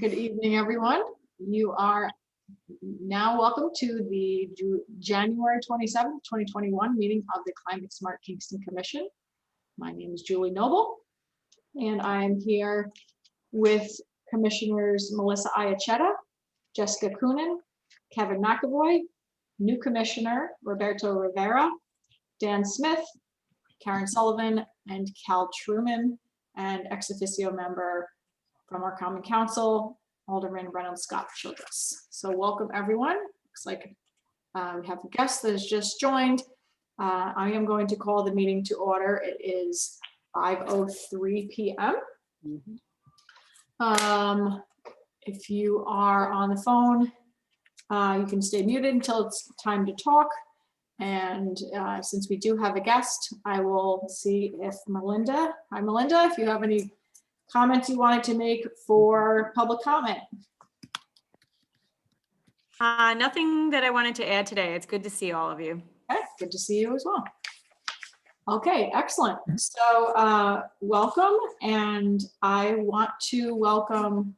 Good evening, everyone. You are now welcome to the January 27th, 2021 meeting of the Climate Smart Kingston Commission. My name is Julie Noble, and I am here with Commissioners Melissa Iachetta, Jessica Coonan, Kevin McAvoy, new Commissioner Roberto Rivera, Dan Smith, Karen Sullivan, and Cal Truman, and ex officio member from our Common Council, Alderman Reynolds Scott Childress. So welcome everyone. Looks like we have a guest that has just joined. I am going to call the meeting to order. It is 5:03 p.m. If you are on the phone, you can stay muted until it's time to talk. And since we do have a guest, I will see if Melinda, hi Melinda, if you have any comments you wanted to make for public comment. Nothing that I wanted to add today. It's good to see all of you. Okay, good to see you as well. Okay, excellent. So welcome, and I want to welcome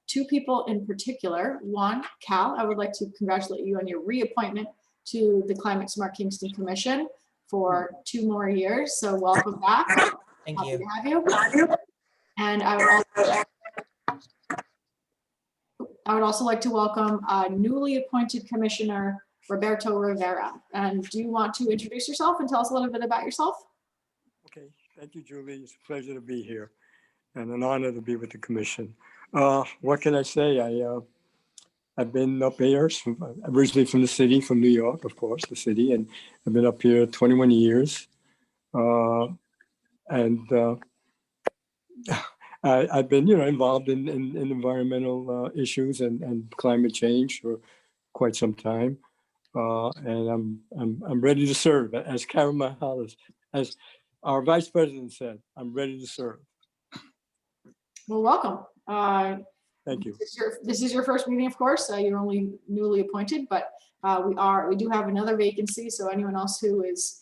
two people in particular. One, Cal, I would like to congratulate you on your reappointment to the Climate Smart Kingston Commission for 2 more years. So welcome back. Thank Happy you. to have you. And I would also like to welcome newly appointed Commissioner Roberto Rivera. And do you want to introduce yourself and tell us a little bit about yourself? Okay, thank you, Julie. It's a pleasure to be here and an honor to be with the commission. What can I say? I've been up here, originally from the city, from New York, of course, the city, and I've been up here 21 years. I've been, involved in environmental issues and climate change for quite some time, and I'm ready to serve. As Karen Mahalis, as our vice president said, I'm ready to serve. Well, welcome. Thank you. This is your first meeting, of course. You're only newly appointed, but we do have another vacancy. So anyone else who is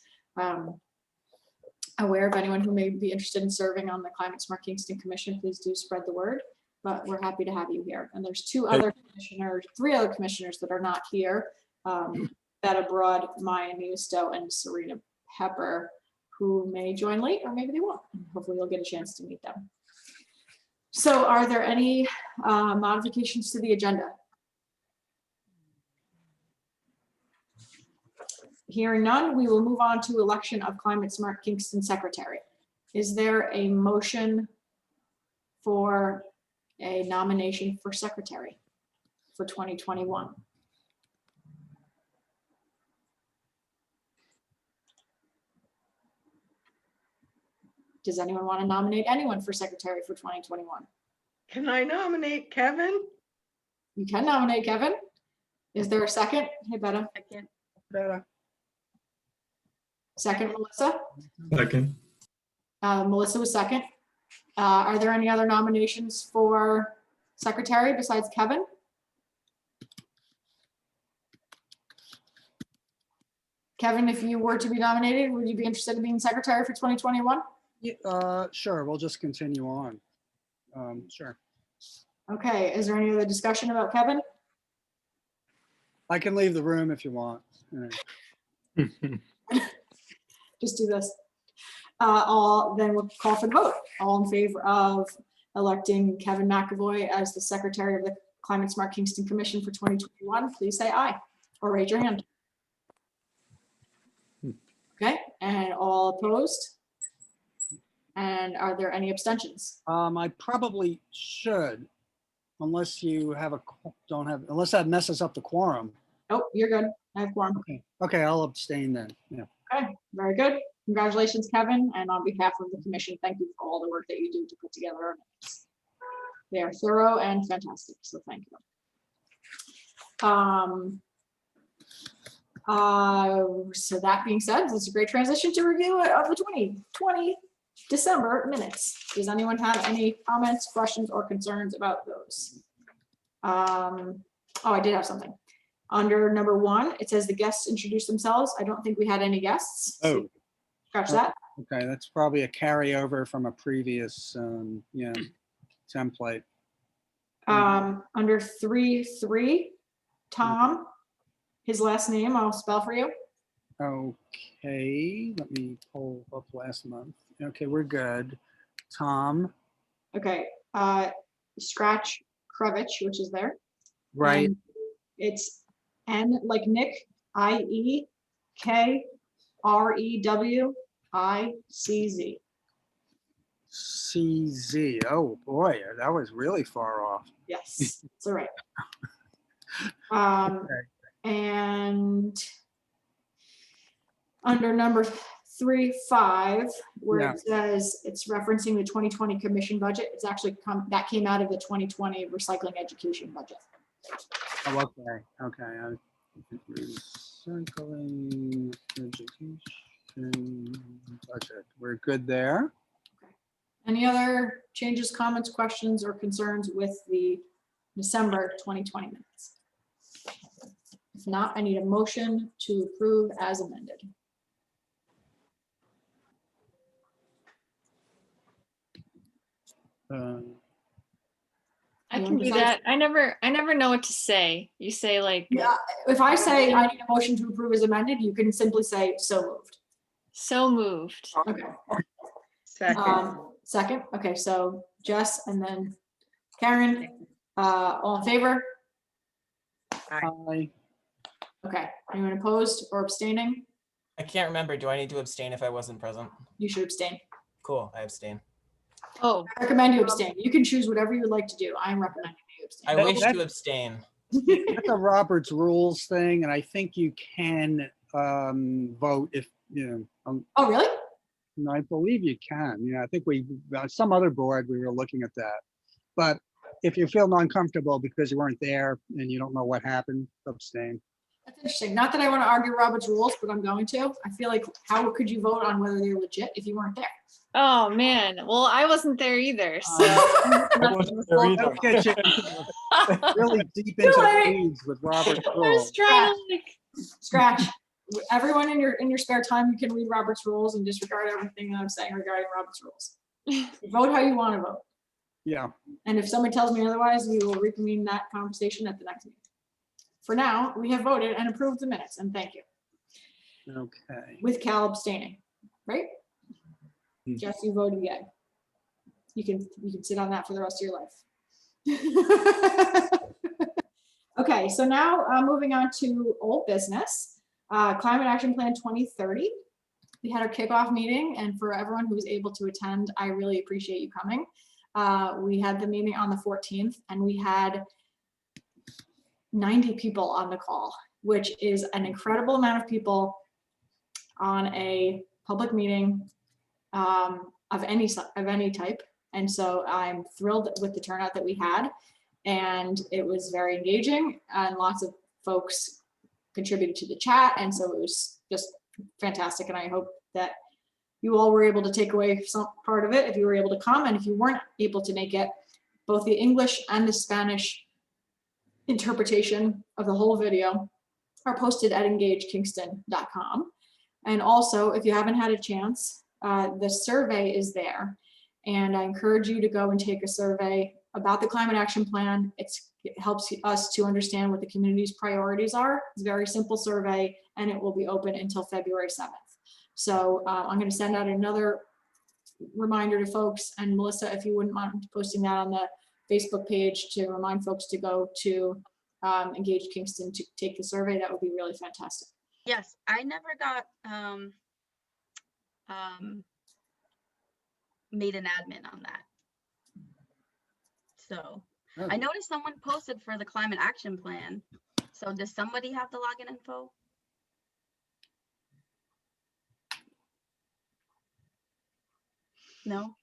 aware of anyone who may be interested in serving on the Climate Smart Kingston Commission, please do spread the word. But we're happy to have you here. And there's 3 other commissioners that are not here. Betta Broad, Maya Musto, and Serena Pepper, who may join late or maybe they won't. Hopefully you'll get a chance to meet them. So are there any modifications to the agenda? Hearing none, we will move on to election of Climate Smart Kingston Secretary. Is there a motion for a nomination for Secretary for 2021? Does anyone want to nominate anyone for Secretary for 2021? Can I nominate Kevin? You can nominate Kevin. Is there a second? Hey, Betta. Second. Better. Second, Melissa? Second. Melissa was second. Are there any other nominations for Secretary besides Kevin? Kevin, if you were to be nominated, would you be interested in being Secretary for 2021? Sure, we'll just continue on. Sure. Okay, is there any other discussion about Kevin? I can leave the room if you want. Just do this. Then we'll call for the vote. All in favor of electing Kevin McAvoy as the Secretary of the Climate Smart Kingston Commission for 2021, please say aye or raise your hand. Okay, and all opposed? And are there any abstentions? I probably should, unless you have unless that messes up the quorum. Oh, you're good. I have quorum. Okay, I'll abstain then. Yeah. Okay, very good. Congratulations, Kevin. And on behalf of the commission, thank you for all the work that you do to put together our minutes. They are thorough and fantastic, so thank you. So that being said, this is a great transition to review of the 2020 December minutes. Does anyone have any comments, questions, or concerns about those? Oh, I did have something. Under number 1, it says the guests introduce themselves. I don't think we had any guests. Oh, Scratch that. okay. That's probably a carryover from a previous template. Under 3.3, Tom, his last name I'll spell for you. Okay, let me pull up last month. Okay, we're good. Tom, Okay, scratch Krevich, which is there. right? And it's N like Nick, IEKREWICZ. CZ. Oh boy, that was really far off. Yes, it's all right. Um, Okay. and under number 3.5, where Yeah. it says it's referencing the 2020 commission budget, it's actually that came out of the 2020 recycling education budget. Oh, okay. Okay. Recycling education budget. We're good there. Any other changes, comments, questions, or concerns with the December 2020 minutes? If not, I need a motion to approve as amended. I You can want do to that. I never know what to say. You say like, Yeah, if I say I need a motion to approve as amended, you can simply say so moved. so moved. Okay. Second. Second, okay, so Jess and then Karen, all in favor? Aye. Okay, anyone opposed or abstaining? I can't remember. Do I need to abstain if I wasn't present? You should abstain. Cool, I abstain. Oh, I recommend you abstain. You can choose whatever you would like to do. I'm recommending you I abstain. wish that- to abstain. That's a Robert's rules thing, and I think you can vote if, Oh, really? no, I believe you can. I think some other board, we were looking at that. But if you feel uncomfortable because you weren't there and you don't know what happened, abstain. That's interesting. Not that I want to argue Robert's rules, but I'm going to. I feel like how could you vote on whether they're legit if you weren't there? oh man. Well, I wasn't there either. So I wasn't there either. Don't get you really deep You know into what I the mean? weeds with Robert's I was rules. trying to like, Scratch. Everyone in your spare time, you can read Robert's rules and disregard everything that I'm saying regarding Robert's rules. You vote how you want to vote. Yeah. And if somebody tells me otherwise, we will reconvene that conversation at the next meeting. For now, we have voted and approved the minutes, and thank you, Okay. with Cal abstaining, right? Hmm. Jess, you voted yay. You can sit on that for the rest of your life. Okay, so now moving on to old business, Climate Action Plan 2030. We had our kickoff meeting, and for everyone who was able to attend, I really appreciate you coming. We had the meeting on the 14th, and we had 90 people on the call, which is an incredible amount of people on a public meeting of any type. And so I'm thrilled with the turnout that we had, and it was very engaging, and lots of folks contributed to the chat, and so it was just fantastic. And I hope that you all were able to take away some part of it if you were able to come, and if you weren't able to make it, both the English and the Spanish interpretation of the whole video are posted at engagekingston.com. And also, if you haven't had a chance, the survey is there, and I encourage you to go and take a survey about the Climate Action Plan. It helps us to understand what the community's priorities are. It's a very simple survey, and it will be open until February 7th. So I'm going to send out another reminder to folks, and Melissa, if you wouldn't mind posting that on the Facebook page to remind folks to go to Engage Kingston to take the survey, that would be really fantastic. Yes, I never got made an admin on that. So I noticed someone posted for the climate action plan. So does somebody have the login info? No?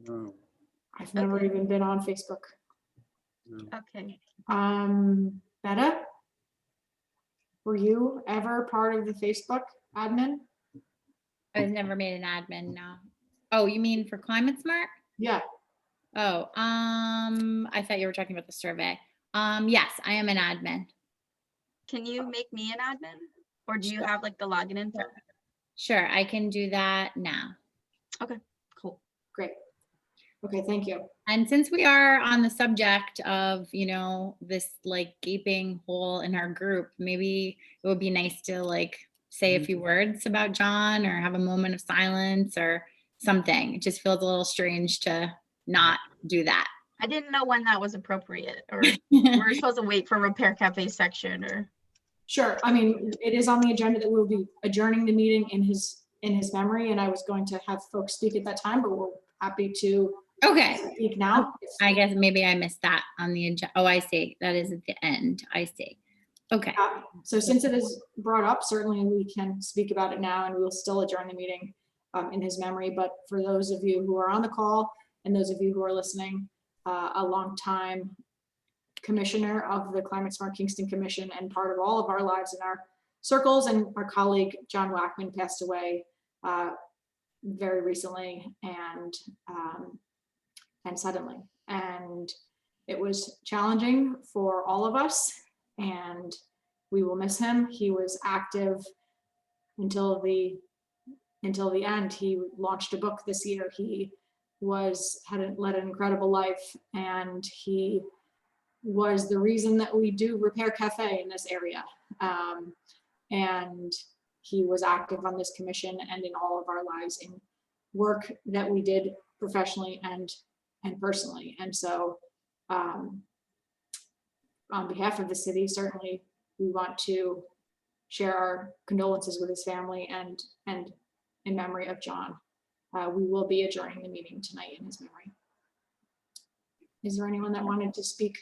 No, I've never Okay. even been on Facebook. no. Okay. Betta, were you ever part of the Facebook admin? I was never made an admin, no. Oh, you mean for Climate Smart? Yeah, Oh, I thought you were talking about the survey. Yes, I am an admin. Can you make me an admin? Or do you have like the login info? Sure, I can do that now. Cool. great. Okay, thank you. And since we are on the subject of, this like gaping hole in our group, maybe it would be nice to like say a few words about John or have a moment of silence or something. It just feels a little strange to not do that. I didn't know when that was appropriate, or we're supposed to wait for Repair Cafe section, or. Sure. I mean, it is on the agenda that we'll be adjourning the meeting in his memory, and I was going to have folks speak at that time, but we're happy to Okay. speak now. I guess maybe I missed that on the agenda. Oh, I see. That is at the end. I see. Okay. So since it is brought up, certainly we can speak about it now, and we will still adjourn the meeting in his memory. But for those of you who are on the call and those of you who are listening, a long time commissioner of the Climate Smart Kingston Commission and part of all of our lives in our circles, and our colleague John Wackman passed away very recently and suddenly, and it was challenging for all of us, and we will miss him. He was active until the end. He launched a book this year. He led an incredible life, and he was the reason that we do Repair Cafe in this area. And he was active on this commission and in all of our lives in work that we did professionally and personally. And so on behalf of the city, certainly we want to share our condolences with his family and in memory of John. We will be adjourning the meeting tonight in his memory. Is there anyone that wanted to speak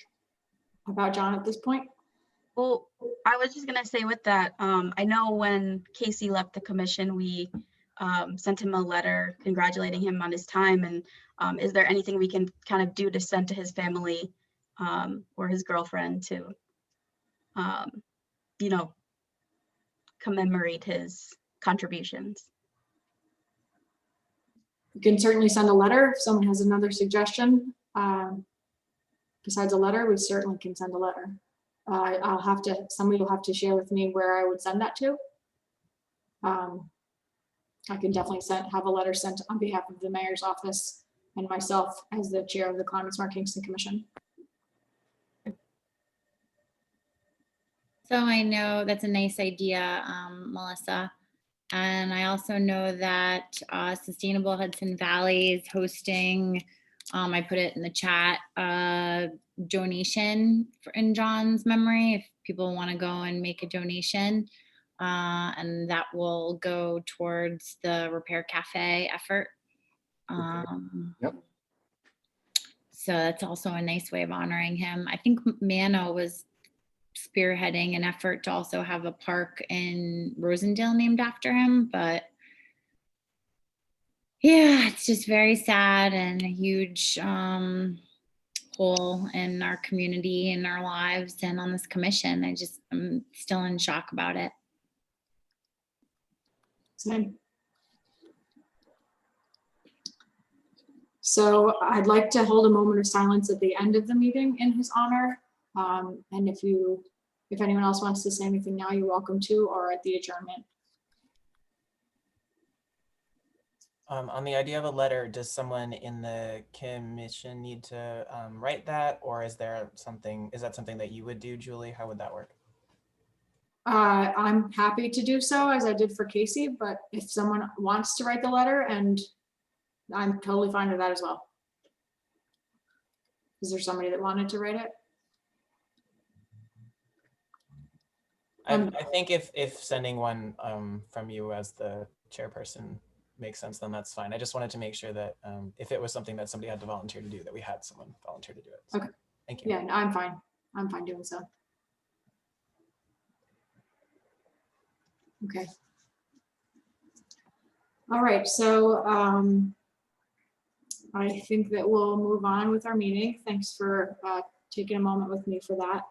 about John at this point? Well, I was just gonna say with that, I know when Casey left the commission, we sent him a letter congratulating him on his time. And is there anything we can kind of do to send to his family or his girlfriend to, commemorate his contributions? You can certainly send a letter. If someone has another suggestion, besides a letter, we certainly can send a letter. Somebody will have to share with me where I would send that to. I can definitely have a letter sent on behalf of the mayor's office and myself as the chair of the Climate Smart Kingston Commission. So I know that's a nice idea, Melissa. And I also know that Sustainable Hudson Valley is hosting, I put it in the chat, donation in John's memory if people want to go and make a donation. And that will go towards the Repair Cafe effort. Yep. So that's also a nice way of honoring him. I think Mano was spearheading an effort to also have a park in Rosendale named after him, but yeah, it's just very sad and a huge hole in our community and our lives and on this commission. I'm still in shock about it. Same. So I'd like to hold a moment of silence at the end of the meeting in his honor. And if anyone else wants to say anything now, you're welcome to, or at the adjournment. On the idea of a letter, does someone in the commission need to write that, or is that something that you would do, Julie? How would that work? I'm happy to do so, as I did for Casey, but if someone wants to write the letter, and I'm totally fine with that as well. Is there somebody that wanted to write it? I think if sending one from you as the chairperson makes sense, then that's fine. I just wanted to make sure that if it was something that somebody had to volunteer to do, that we had someone volunteer to do it. So, okay. Thank you. Yeah, no, I'm fine. I'm fine doing so. Okay. All right, so I think that we'll move on with our meeting. Thanks for taking a moment with me for that.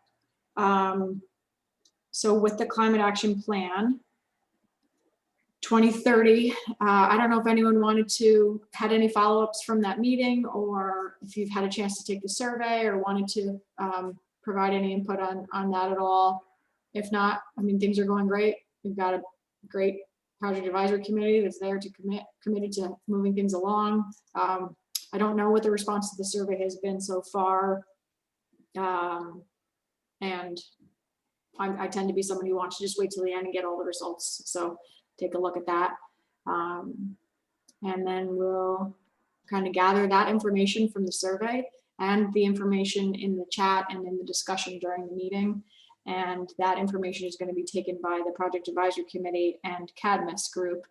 So with the climate action plan 2030, I don't know if anyone had any follow-ups from that meeting, or if you've had a chance to take the survey or wanted to provide any input on that at all. If not, I mean, things are going great. We've got a great project advisory committee that's there to committed to moving things along. I don't know what the response to the survey has been so far. And I tend to be someone who wants to just wait till the end and get all the results. So take a look at that. And then we'll kind of gather that information from the survey and the information in the chat and in the discussion during the meeting. And that information is going to be taken by the Project Advisory Committee and CADMIS group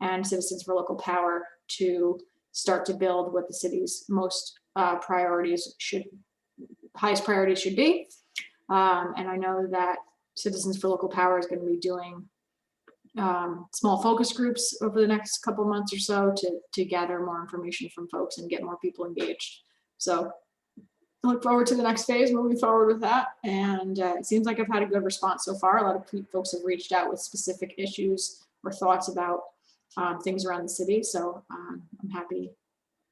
and Citizens for Local Power to start to build what the city's most highest priorities should be. And I know that Citizens for Local Power is going to be doing small focus groups over the next couple months or so to gather more information from folks and get more people engaged. So I look forward to the next phase, moving forward with that. And it seems like I've had a good response so far. A lot of folks have reached out with specific issues or thoughts about things around the city. So I'm happy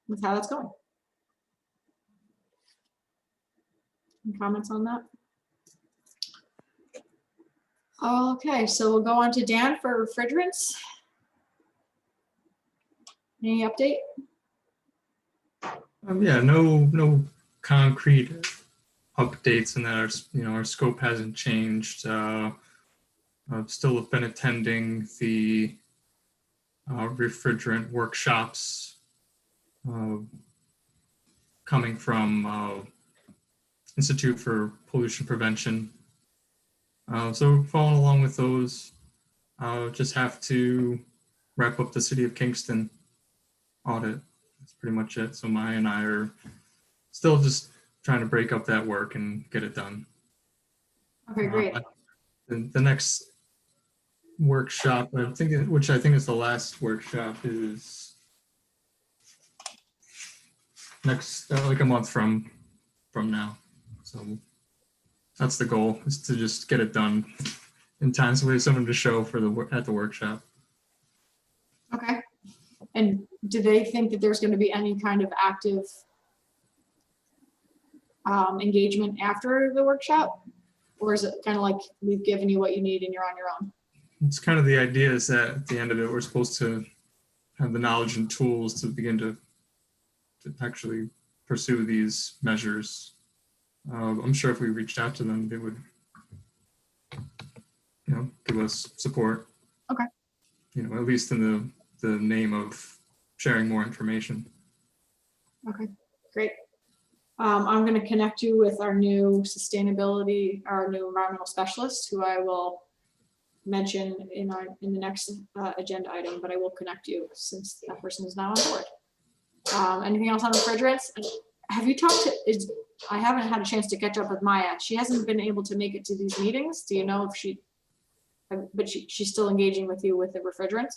with how that's going. Any comments on that? Okay, so we'll go on to Dan for refrigerants. Any update? Yeah, no concrete updates, and that our scope hasn't changed. I've still been attending the refrigerant workshops coming from Institute for Pollution Prevention. So following along with those, just have to wrap up the City of Kingston audit. That's pretty much it. So Maya and I are still just trying to break up that work and get it done. Okay, great. The next workshop, which I think is the last workshop, is next like a month from now. So that's the goal, is to just get it done in time so we have someone to show for at the workshop. Okay. And do they think that there's going to be any kind of active engagement after the workshop? Or is it kind of like we've given you what you need and you're on your own? It's kind of the idea is that at the end of it, we're supposed to have the knowledge and tools to begin to actually pursue these measures. I'm sure if we reached out to them, they would, give us support. Okay. At least in the name of sharing more information. Okay, great. I'm going to connect you with our new environmental specialist, who I will mention in the next agenda item, but I will connect you since that person is now on board. Anything else on refrigerants? Have you talked to, I haven't had a chance to catch up with Maya. She hasn't been able to make it to these meetings. Do you know if but she's still engaging with you with the refrigerants?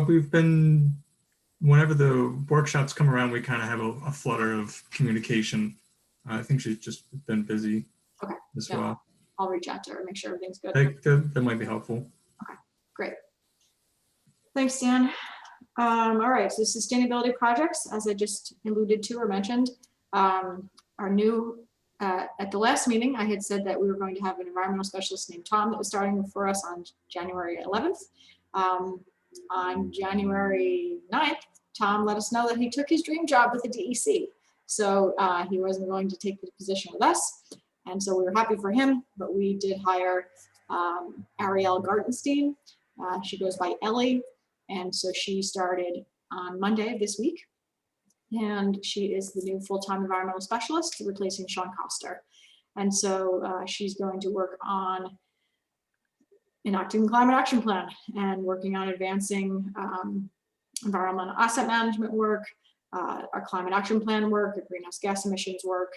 We've been, whenever the workshops come around, we kind of have a flutter of communication. I think she's just been busy as well. I'll reach out to her, make sure everything's good. I think that might be helpful. Okay, great. Thanks, Dan. All right, so sustainability projects, as I just alluded to or mentioned, are new. At the last meeting, I had said that we were going to have an environmental specialist named Tom that was starting for us on January 11th. On January 9th, Tom let us know that he took his dream job with the DEC. So he wasn't going to take the position with us. And so we were happy for him, but we did hire Arielle Gartenstein. She goes by Ellie. And so she started on Monday of this week. And she is the new full-time environmental specialist, replacing Sean Coster. And so she's going to work on enacting the climate action plan and working on advancing environmental asset management work, our climate action plan work, our greenhouse gas emissions work,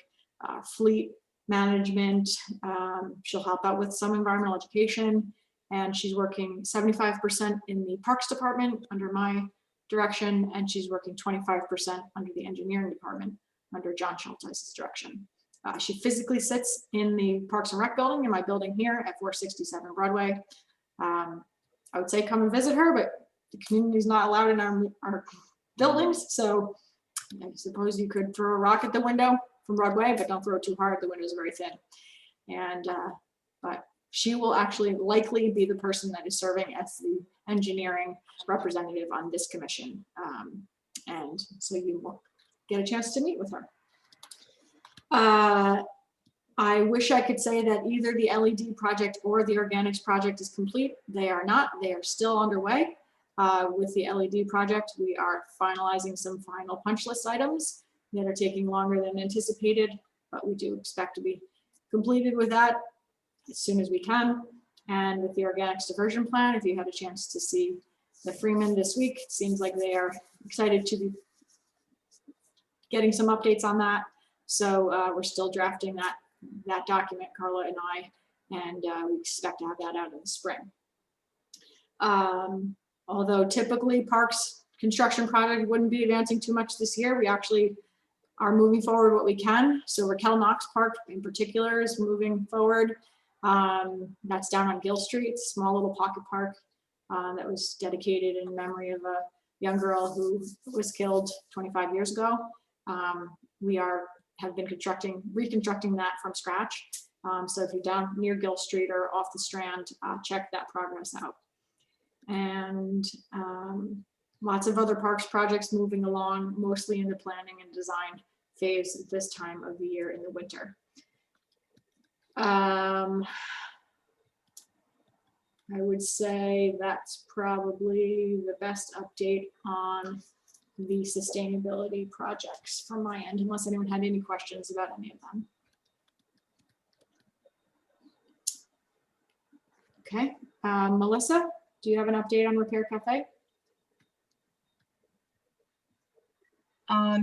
fleet management. She'll help out with some environmental education, and she's working 75% in the Parks Department under my direction, and she's working 25% under the engineering department under John Schulteis's direction. She physically sits in the Parks and Rec building, in my building here at 467 Broadway. I would say come and visit her, but the community is not allowed in our buildings. So I suppose you could throw a rock at the window from Broadway, but don't throw it too hard. The window is very thin. And, but she will actually likely be the person that is serving as the engineering representative on this commission. And so you will get a chance to meet with her. I wish I could say that either the LED project or the organics project is complete. They are not. They are still underway. With the LED project, we are finalizing some final punch list items that are taking longer than anticipated, but we do expect to be completed with that as soon as we can. And with the organics diversion plan, if you had a chance to see the Freeman this week, it seems like they are excited to be getting some updates on that. So we're still drafting that document, Carla and I, and we expect to have that out in the spring. Although typically parks construction project wouldn't be advancing too much this year, we actually are moving forward what we can. So Raquel Knox Park in particular is moving forward. That's down on Gill Street, small little pocket park that was dedicated in memory of a young girl who was killed 25 years ago. We have been reconstructing that from scratch. So if you're down near Gill Street or off the Strand, check that progress out. And lots of other parks projects moving along, mostly in the planning and design phase at this time of the year in the winter. I would say that's probably the best update on the sustainability projects from my end, unless anyone had any questions about any of them. Okay, Melissa, do you have an update on Repair Cafe?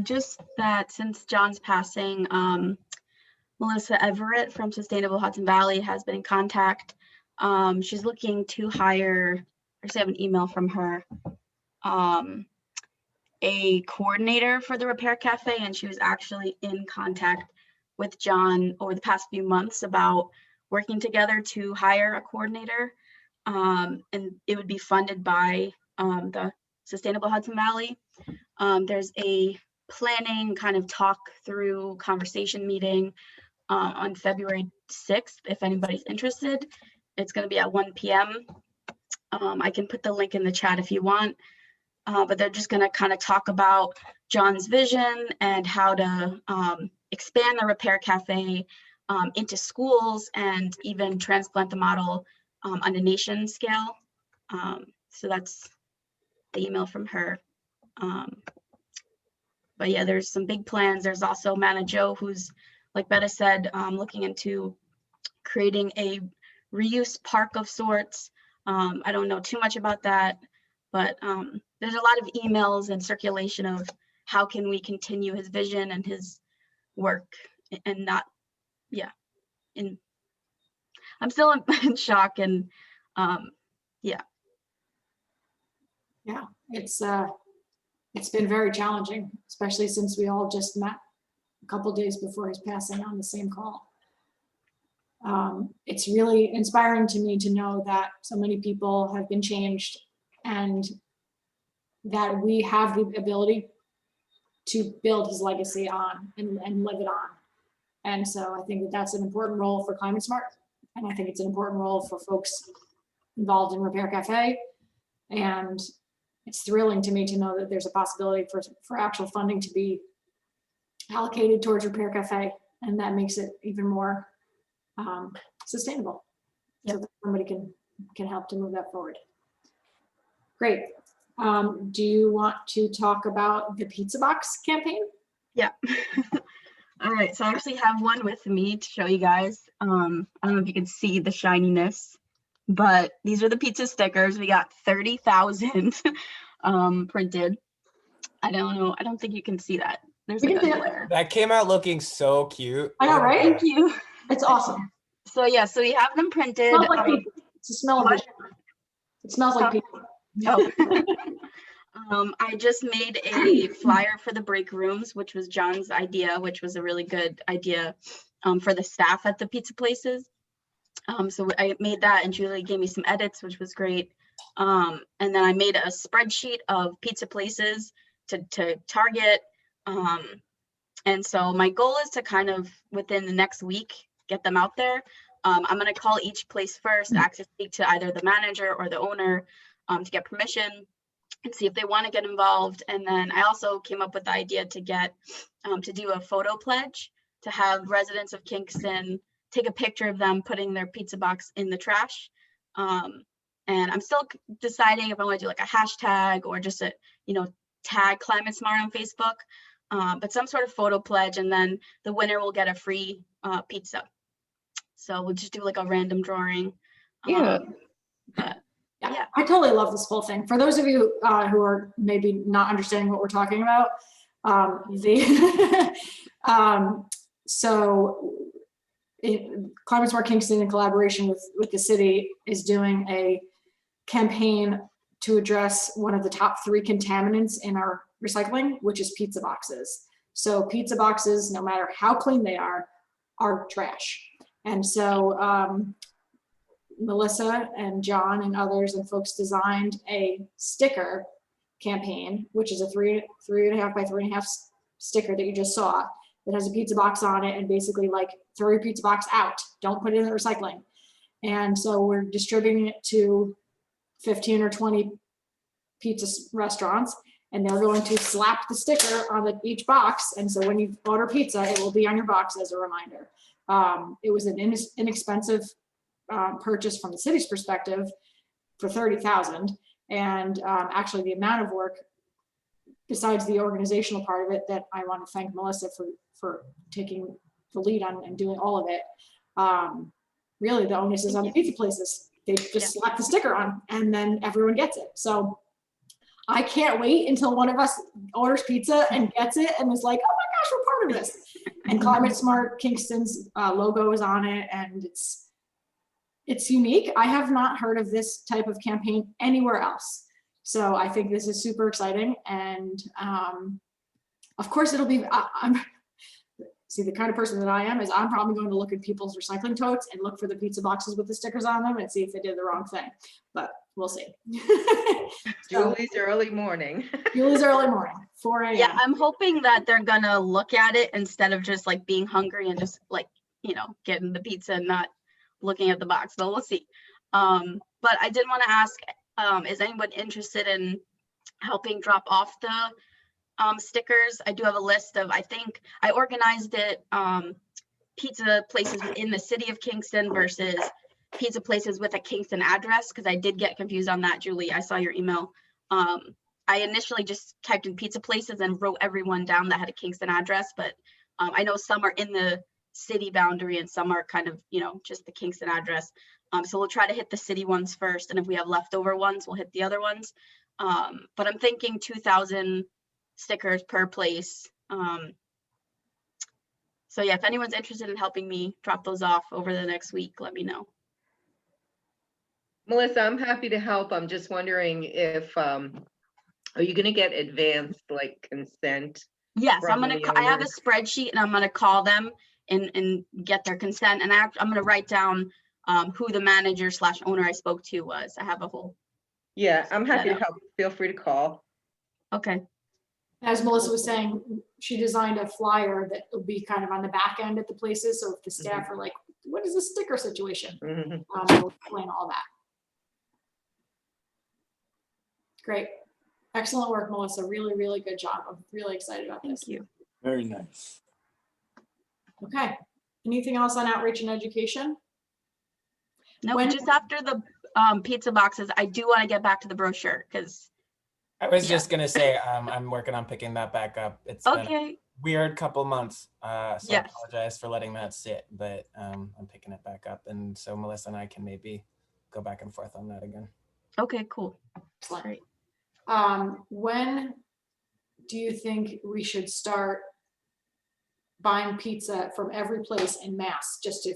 Just that since John's passing, Melissa Everett from Sustainable Hudson Valley has been in contact. She's looking to hire, I just have an email from her, a coordinator for the Repair Cafe, and she was actually in contact with John over the past few months about working together to hire a coordinator, and it would be funded by the Sustainable Hudson Valley. There's a planning kind of talk through conversation meeting on February 6th, if anybody's interested. It's going to be at 1 p.m. I can put the link in the chat if you want, but they're just going to kind of talk about John's vision and how to expand the Repair Cafe into schools and even transplant the model on a nation scale. So that's the email from her. But yeah, there's some big plans. There's also Mana Joe, who's, like Betta said, looking into creating a reuse park of sorts. I don't know too much about that, but there's a lot of emails and circulation of how can we continue his vision and his work and not, yeah. I'm still in shock and yeah. Yeah, it's been very challenging, especially since we all just met a couple days before his passing on the same call. It's really inspiring to me to know that so many people have been changed and that we have the ability to build his legacy on and live it on. And so I think that that's an important role for Climate Smart. And I think it's an important role for folks involved in Repair Cafe. And it's thrilling to me to know that there's a possibility for actual funding to be allocated towards Repair Cafe. And that makes it even more sustainable. So that somebody can help to move that forward. Great. Do you want to talk about the pizza box campaign? Yeah. All right, so I actually have one with me to show you guys. I don't know if you can see the shininess, but these are the pizza stickers. We got 30,000 printed. I don't know. I don't think you can see that. There's like a glare. That came out looking so cute. I know, right? Thank you. It's awesome. So yeah, so we have them printed. It smells like pizza. It's a smell of it. It smells like pizza. Oh. I just made a flyer for the break rooms, which was John's idea, which was a really good idea for the staff at the pizza places. So I made that and Julie gave me some edits, which was great. And then I made a spreadsheet of pizza places to target. And so my goal is to kind of within the next week, get them out there. I'm going to call each place first, access speak to either the manager or the owner to get permission. and see if they want to get involved. And then I also came up with the idea to get to do a photo pledge, to have residents of Kingston take a picture of them putting their pizza box in the trash. And I'm still deciding if I want to do like a hashtag or just a, tag Climate Smart on Facebook, but some sort of photo pledge, and then the winner will get a free pizza. So we'll just do like a random drawing. Yeah. Yeah, I totally love this whole thing. For those of you who are maybe not understanding what we're talking about, Climate Smart Kingston, in collaboration with the city, is doing a campaign to address one of the top 3 contaminants in our recycling, which is pizza boxes. So pizza boxes, no matter how clean they are trash. And so Melissa and John and others and folks designed a sticker campaign, which is a 3.5 by 3.5 sticker that you just saw, that has a pizza box on it, and basically like, throw your pizza box out, don't put it in the recycling. And so we're distributing it to 15 or 20 pizza restaurants, and they're going to slap the sticker on each box. And so when you order pizza, it will be on your box as a reminder. It was an inexpensive purchase from the city's perspective for $30,000. And actually the amount of work, besides the organizational part of it, that I want to thank Melissa for taking the lead on and doing all of it. Really the onus is on the pizza places. They just slap the sticker on and then everyone gets it. So I can't wait until one of us orders pizza and gets it and is like, oh my gosh, we're part of this. And Climate Smart Kingston's logo is on it, and it's unique. I have not heard of this type of campaign anywhere else. So I think this is super exciting. And of course it'll be, see, the kind of person that I am is I'm probably going to look at people's recycling totes and look for the pizza boxes with the stickers on them and see if they did the wrong thing, but we'll see. Julie's early morning. Julie's early morning, 4 a.m. Yeah, I'm hoping that they're gonna look at it instead of just like being hungry and just like, getting the pizza and not looking at the box, but we'll see. But I did want to ask, is anyone interested in helping drop off the stickers? I do have a list of, I think I organized it, pizza places in the city of Kingston versus pizza places with a Kingston address, because I did get confused on that, Julie. I saw your email. I initially just typed in pizza places and wrote everyone down that had a Kingston address, but I know some are in the city boundary and some are kind of, just the Kingston address. So we'll try to hit the city ones first, and if we have leftover ones, we'll hit the other ones. But I'm thinking 2,000 stickers per place. So yeah, if anyone's interested in helping me drop those off over the next week, let me know. Melissa, I'm happy to help. I'm just wondering if, are you gonna get advanced like consent? Yes, from I have a spreadsheet and I'm gonna call them and get their consent. And I'm gonna write down who the manager / owner I spoke to was. I have a whole. Yeah, I'm happy to help. Feel free to call. Okay. As Melissa was saying, she designed a flyer that will be kind of on the back end at the places. So if the staff are like, what is the sticker situation? We'll explain all that. Great. Excellent work, Melissa. Really, really good job. I'm really excited about this. Thank you. Very nice. Okay. Anything else on outreach and education? No, just after the pizza boxes, I do want to get back to the brochure because. I was just gonna say, I'm working on picking that back up. It's been a weird couple months, so I apologize for letting that sit, but I'm picking it back up, and so Melissa and I can maybe go back and forth on that again. Okay, cool. Excellent. When do you think we should start buying pizza from every place en masse just to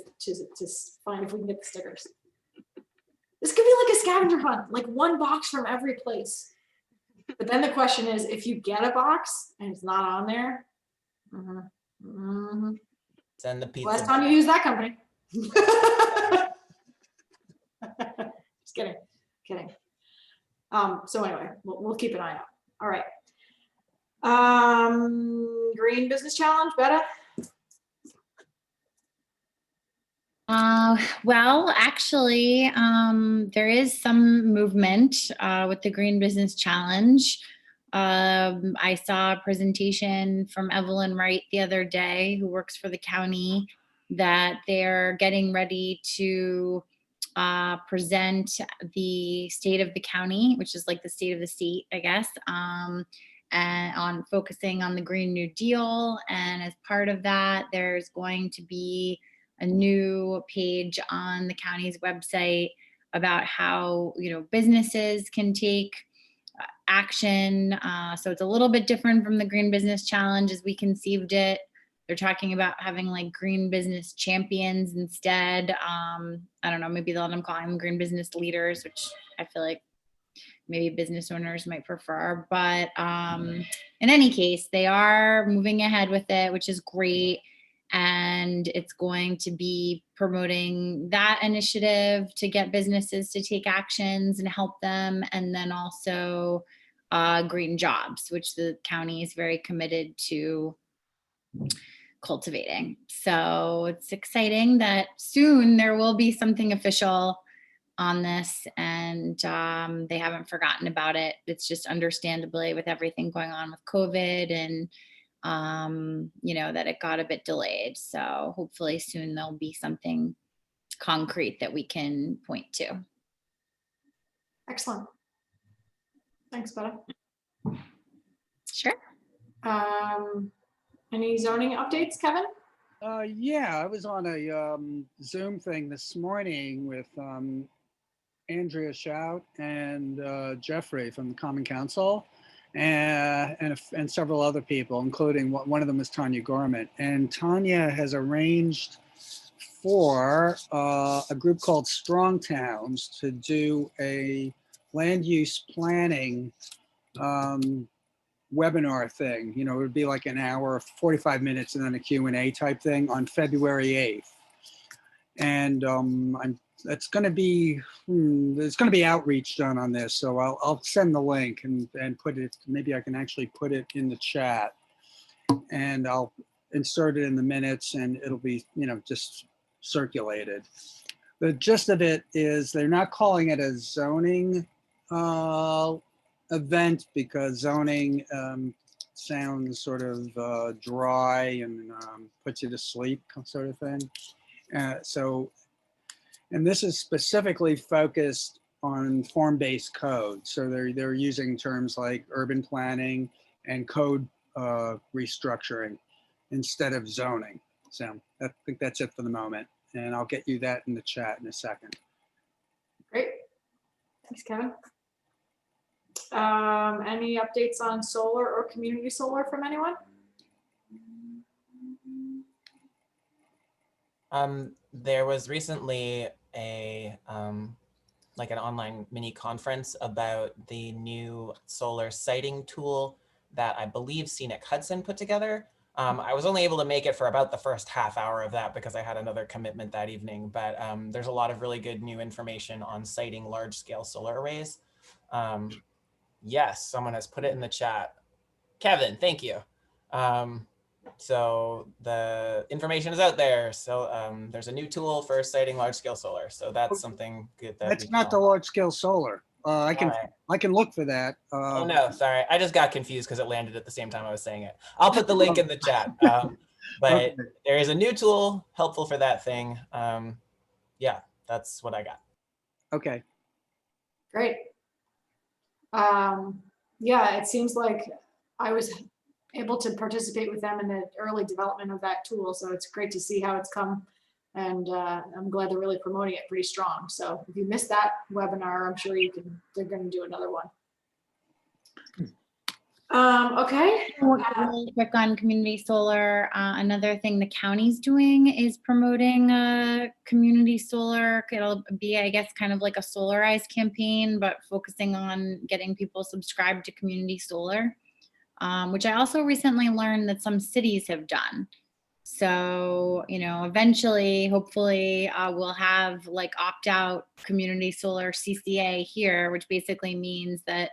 find if we can get the stickers? This could be like a scavenger hunt, like one box from every place. But then the question is, if you get a box and it's not on there, Send the pizza. last time you use that company. Just kidding. So anyway, we'll keep an eye out. All right. Green Business Challenge, Betta? Well, actually, there is some movement with the Green Business Challenge. I saw a presentation from Evelyn Wright the other day, who works for the county, that they're getting ready to present the state of the county, which is like the state of the state, I guess, and on focusing on the Green New Deal. And as part of that, there's going to be a new page on the county's website about how, you know, businesses can take action. So it's a little bit different from the Green Business Challenge as we conceived it. They're talking about having like green business champions instead. I don't know, maybe they'll end up calling them green business leaders, which I feel like maybe business owners might prefer. But in any case, they are moving ahead with it, which is great. And it's going to be promoting that initiative to get businesses to take actions and help them. And then also green jobs, which the county is very committed to cultivating. So it's exciting that soon there will be something official on this, and they haven't forgotten about it. It's just understandably with everything going on with COVID and you know, that it got a bit delayed. So hopefully soon there'll be something concrete that we can point to. Excellent. Thanks, Betta. Sure. Any zoning updates, Kevin? Yeah, I was on a Zoom thing this morning with Andrea Shout and Jeffrey from the Common Council, and several other people, including one of them was Tanya Gorman. And Tanya has arranged for a group called Strong Towns to do a land use planning webinar thing. You know, it would be like an hour, 45 minutes, and then a Q&A type thing on February 8th. And it's going to be there's going to be outreach done on this, so I'll send the link and put it. Maybe I can actually put it in the chat, and I'll insert it in the minutes, and it'll be, you know, just circulated. The gist of it is they're not calling it a zoning event because zoning sounds sort of dry and puts you to sleep sort of thing. And this is specifically focused on form-based code. So they're using terms like urban planning and code restructuring instead of zoning. So I think that's it for the moment. And I'll get you that in the chat in a second. Great. Thanks, Kevin. Any updates on solar or community solar from anyone? There was recently a like an online mini conference about the new solar siting tool that I believe Scenic Hudson put together. I was only able to make it for about the first half hour of that because I had another commitment that evening, but there's a lot of really good new information on siting large scale solar arrays. Yes, someone has put it in the chat. Kevin, thank you. So the information is out there. So there's a new tool for siting large scale solar. So that's something good. That's not the large scale solar. I can look for that. Oh no, sorry. I just got confused because it landed at the same time I was saying it. I'll put the link in the chat. But Okay. there is a new tool helpful for that thing. Yeah, that's what I got. Okay. Great. Yeah, it seems like I was able to participate with them in the early development of that tool. So it's great to see how it's come. And I'm glad they're really promoting it pretty strong. So if you missed that webinar, I'm sure they're going to do another one. Okay. Really quick on community solar. Another thing the county's doing is promoting community solar. It'll be, I guess, kind of like a Solarize campaign, but focusing on getting people subscribed to community solar, which I also recently learned that some cities have done. So, you know, eventually, hopefully, we'll have like opt-out community solar CCA here, which basically means that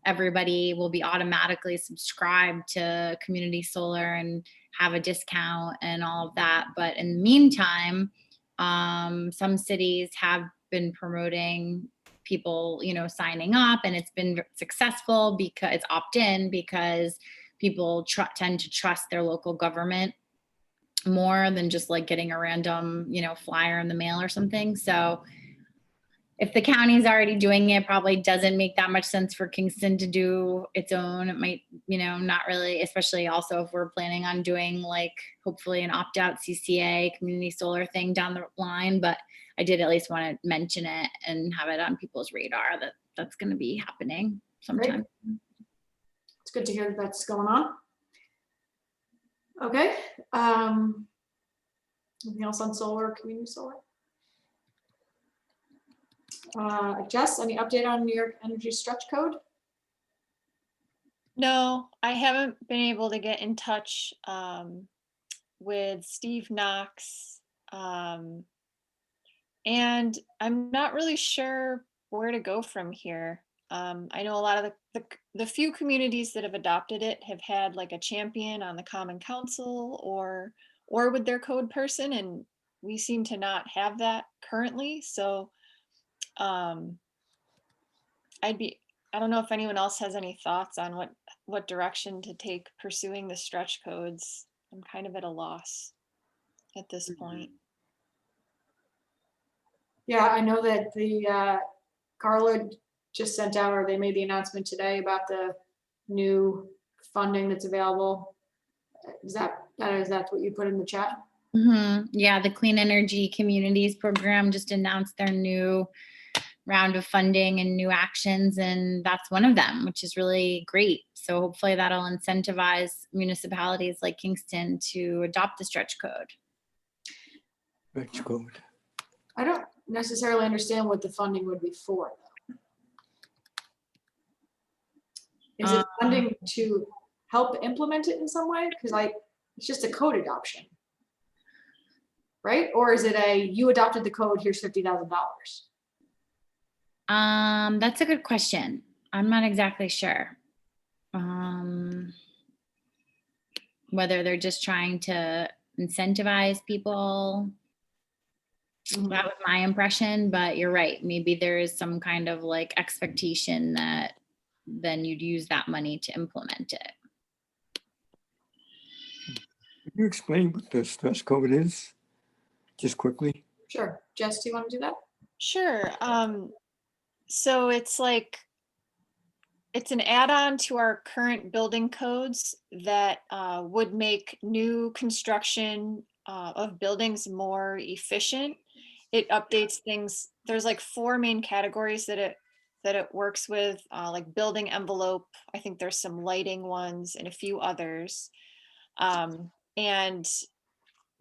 everybody will be automatically subscribed to community solar and have a discount and all of that. But in the meantime, Some cities have been promoting people, signing up, and it's been successful because it's opt-in, because people tend to trust their local government more than just like getting a random, flyer in the mail or something. So if the county's already doing it, probably doesn't make that much sense for Kingston to do its own. It might, not really, especially also if we're planning on doing like hopefully an opt-out CCA community solar thing down the line. But I did at least want to mention it and have it on people's radar that that's going to be happening sometime. Great. It's good to hear that that's going on. Okay. Anything else on solar, community solar? Jess, any update on New York Energy Stretch Code? No, I haven't been able to get in touch with Steve Knox. And I'm not really sure where to go from here. I know a lot of the few communities that have adopted it have had like a champion on the Common Council or with their code person, and we seem to not have that currently. So I don't know if anyone else has any thoughts on what direction to take pursuing the stretch codes. I'm kind of at a loss at this point. Yeah, I know that the Carla just sent out, or they made the announcement today about the new funding that's available. Is that what you put in the chat? Mm-hmm. Yeah, the Clean Energy Communities Program just announced their new round of funding and new actions, and that's one of them, which is really great. So hopefully that'll incentivize municipalities like Kingston to adopt the stretch code. Stretch code. I don't necessarily understand what the funding would be for, though. Is it funding to help implement it in some way? Because it's just a code adoption, right? Or is it you adopted the code, here's $50,000? That's a good question. I'm not exactly sure. Whether they're just trying to incentivize people. That was my impression, but you're right. Maybe there is some kind of like expectation that then you'd use that money to implement it. Can you explain what the stretch code is? Just quickly. Sure. Jess, do you want to do that? Sure. So it's an add-on to our current building codes that would make new construction of buildings more efficient. It updates things. There's like 4 main categories that it works with, like building envelope. I think there's some lighting ones and a few others. And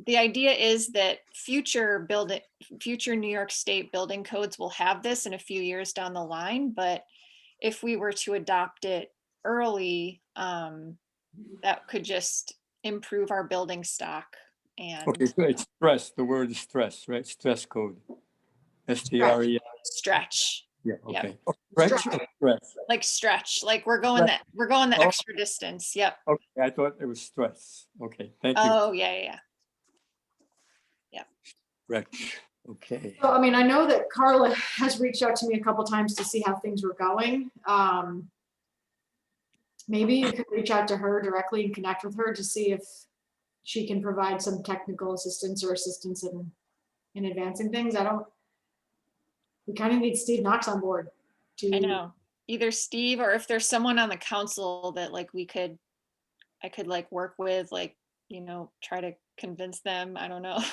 the idea is that future New York State building codes will have this in a few years down the line. But if we were to adopt it early, that could just improve our building stock. And Okay, so it's stress. The word is stress, right? Stress code. STRE. stretch. Yeah. Okay. Yep. Oh, stretch or stress? Like stretch, like we're going the extra distance. Yep. Okay, I thought it was stress. Okay, thank you. Oh yeah. Stretch. Okay. So, I know that Carla has reached out to me a couple times to see how things were going. Maybe you could reach out to her directly and connect with her to see if she can provide some technical assistance or assistance in advancing things. We kind of need Steve Knox on board. I know. Either Steve, or if there's someone on the council that I could like work with, like, try to convince them. I don't know.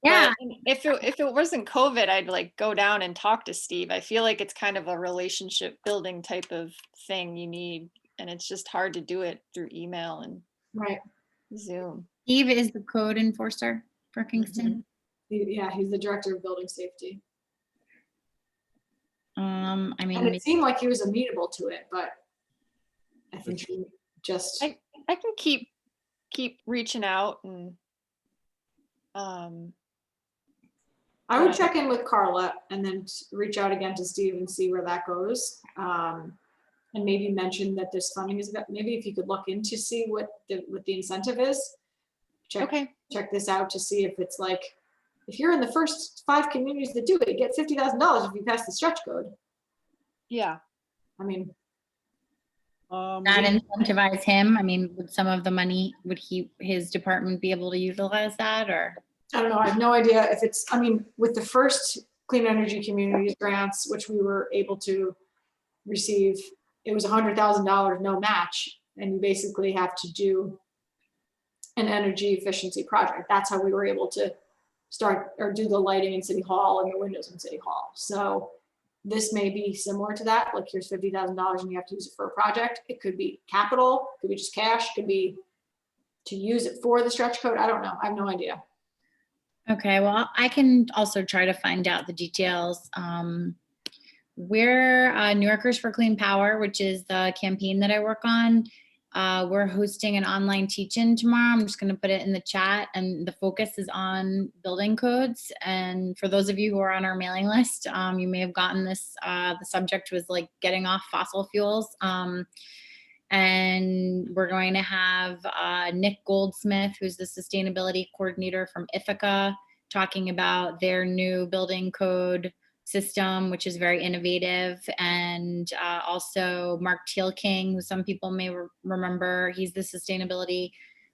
Yeah. But if it wasn't COVID, I'd like go down and talk to Steve. I feel like it's kind of a relationship building type of thing you need, and it's just hard to do it through email and Zoom. Steve is the code enforcer for Kingston. Yeah, he's the director of building safety. And it seemed like he was amenable to it, but I think he just. I can keep reaching out and. I would check in with Carla and then reach out again to Steve and see where that goes. And maybe mention that this funding is, maybe if you could look in to see what the incentive is. Check this out to see if it's like if you're in the first 5 communities that do it, you get $50,000 if you pass the stretch code. Yeah. I mean, That incentivize him? I mean, would some of the money, would his department be able to utilize that, or? I don't know, I have no idea if it's, I mean, with the first Clean Energy Communities grants, which we were able to receive, it was $100,000 no match, and you basically have to do an energy efficiency project. That's how we were able to start or do the lighting in City Hall and the windows in City Hall. So this may be similar to that, like here's $50,000 and you have to use it for a project. It could be capital, could be just cash, could be to use it for the stretch code. I don't know, I have no idea. Okay, well, I can also try to find out the details. We're New Yorkers for Clean Power, which is the campaign that I work on. We're hosting an online teach-in tomorrow. I'm just going to put it in the chat, and the focus is on building codes. And for those of you who are on our mailing list, you may have gotten this. The subject was like getting off fossil fuels. And we're going to have Nick Goldsmith, who's the sustainability coordinator from Ithaca, talking about their new building code system, which is very innovative. And also Mark Teal-King, who some people may remember, he's the sustainability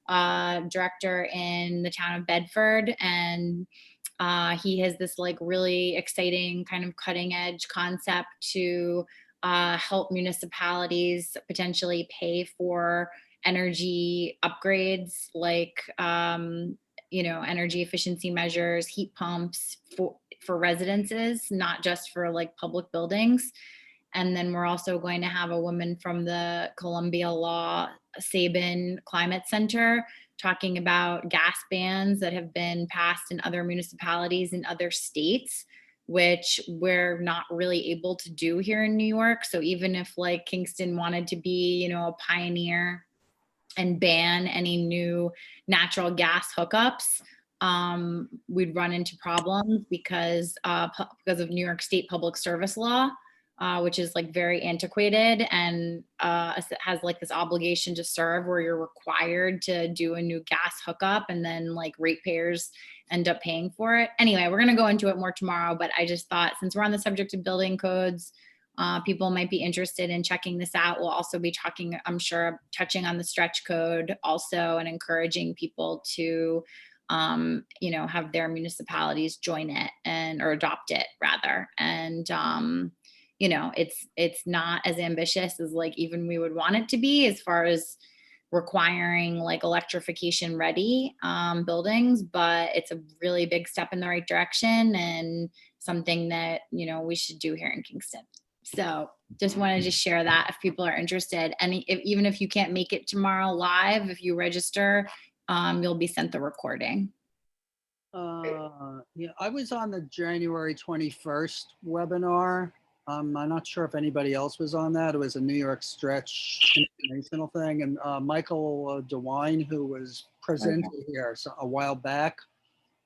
director in the town of Bedford. And he has this like really exciting kind of cutting edge concept to help municipalities potentially pay for energy upgrades, like energy efficiency measures, heat pumps for residences, not just for like public buildings. And then we're also going to have a woman from the Columbia Law Sabin Climate Center talking about gas bans that have been passed in other municipalities in other states, which we're not really able to do here in New York. So even if like Kingston wanted to be, a pioneer and ban any new natural gas hookups, we'd run into problems because of New York State public service law, which is like very antiquated and has like this obligation to serve where you're required to do a new gas hookup, and then like ratepayers end up paying for it. Anyway, we're going to go into it more tomorrow, but I just thought since we're on the subject of building codes, people might be interested in checking this out. We'll also be talking, I'm sure, touching on the stretch code also, and encouraging people to have their municipalities join it or adopt it rather. And it's not as ambitious as like even we would want it to be as far as requiring like electrification ready buildings, but it's a really big step in the right direction and something that we should do here in Kingston. So just wanted to share that if people are interested. And even if you can't make it tomorrow live, if you register, you'll be sent the recording. Yeah, I was on the January 21st webinar. I'm not sure if anybody else was on that. It was a New York Stretch informational thing. And Michael DeWine, who was presented here a while back,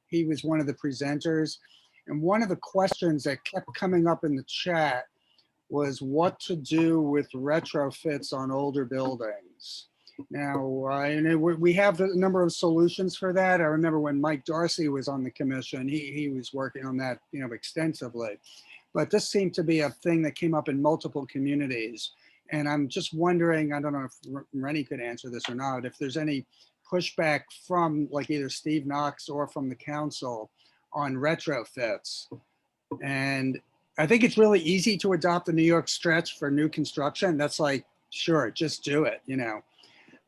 he was one of the presenters. And one of the questions that kept coming up in the chat was what to do with retrofits on older buildings. Now, we have a number of solutions for that. I remember when Mike Darcy was on the commission, he was working on that, extensively. But this seemed to be a thing that came up in multiple communities. And I'm just wondering, I don't know if Rennie could answer this or not, if there's any pushback from like either Steve Knox or from the council on retrofits. And I think it's really easy to adopt the New York Stretch for new construction. That's like, sure, just do it,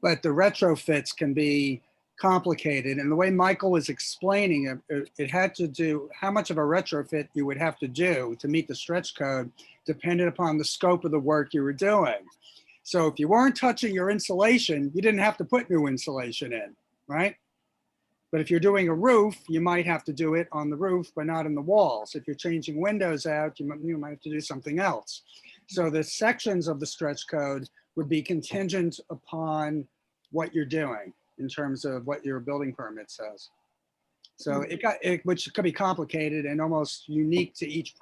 But the retrofits can be complicated. And the way Michael was explaining it had to do how much of a retrofit you would have to do to meet the stretch code depended upon the scope of the work you were doing. So if you weren't touching your insulation, you didn't have to put new insulation in, right? But if you're doing a roof, you might have to do it on the roof, but not in the walls. If you're changing windows out, you might have to do something else. So the sections of the stretch code would be contingent upon what you're doing in terms of what your building permit says. So which could be complicated and almost unique to each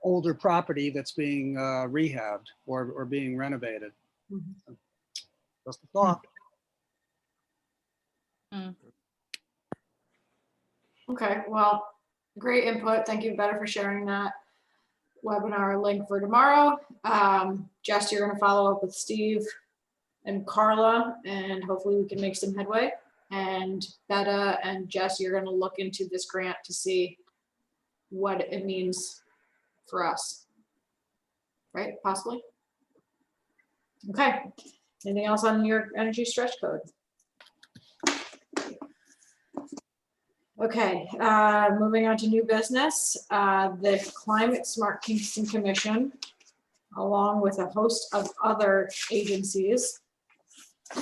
older property that's being rehabbed or being renovated. Mm-hmm. Just a thought. Okay, well, great input. Thank you, Better, for sharing that webinar link for tomorrow. Jess, you're gonna follow up with Steve and Carla, and hopefully we can make some headway. And Betta and Jess, you're gonna look into this grant to see what it means for us. Right, possibly? Okay, anything else on your energy stretch code? Okay, moving on to new business, the Climate Smart Kingston Commission, along with a host of other agencies,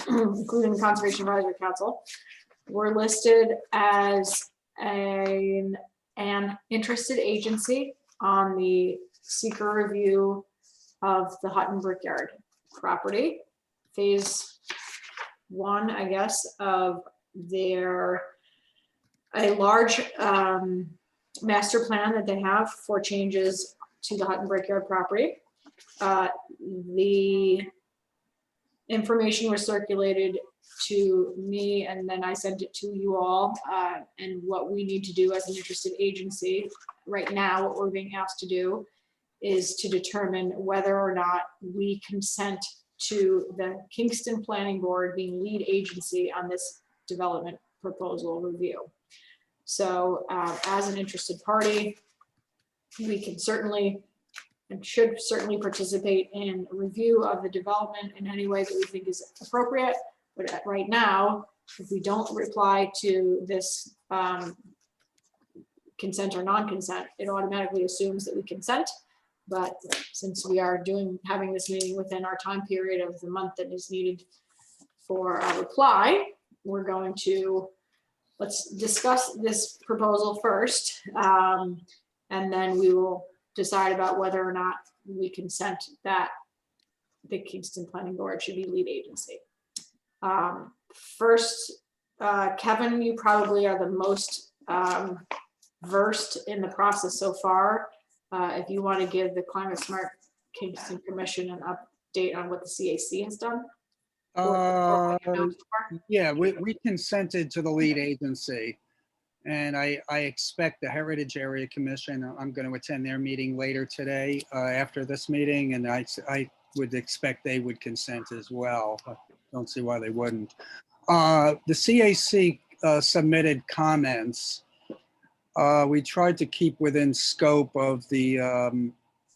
including the Conservation Advisory Council, were listed as an interested agency on the seeker review of the Hutton Brickyard property, phase 1, I guess, of their a large master plan that they have for changes to the Hutton Brickyard property. The information was circulated to me, and then I sent it to you all. And what we need to do as an interested agency right now, what we're being asked to do is to determine whether or not we consent to the Kingston Planning Board being lead agency on this development proposal review. So as an interested party, we can certainly and should certainly participate in a review of the development in any way that we think is appropriate. But right now, if we don't reply to this consent or non-consent, it automatically assumes that we consent. But since we are having this meeting within our time period of the month that is needed for a reply, we're going to let's discuss this proposal first, and then we will decide about whether or not we consent that the Kingston Planning Board should be lead agency. First, Kevin, you probably are the most versed in the process so far. If you want to give the Climate Smart Kingston Commission an update on what the CAC has done. Yeah, we consented to the lead agency, and I expect the Heritage Area Commission, I'm going to attend their meeting later today after this meeting, and I would expect they would consent as well. I don't see why they wouldn't. The CAC submitted comments. We tried to keep within scope of the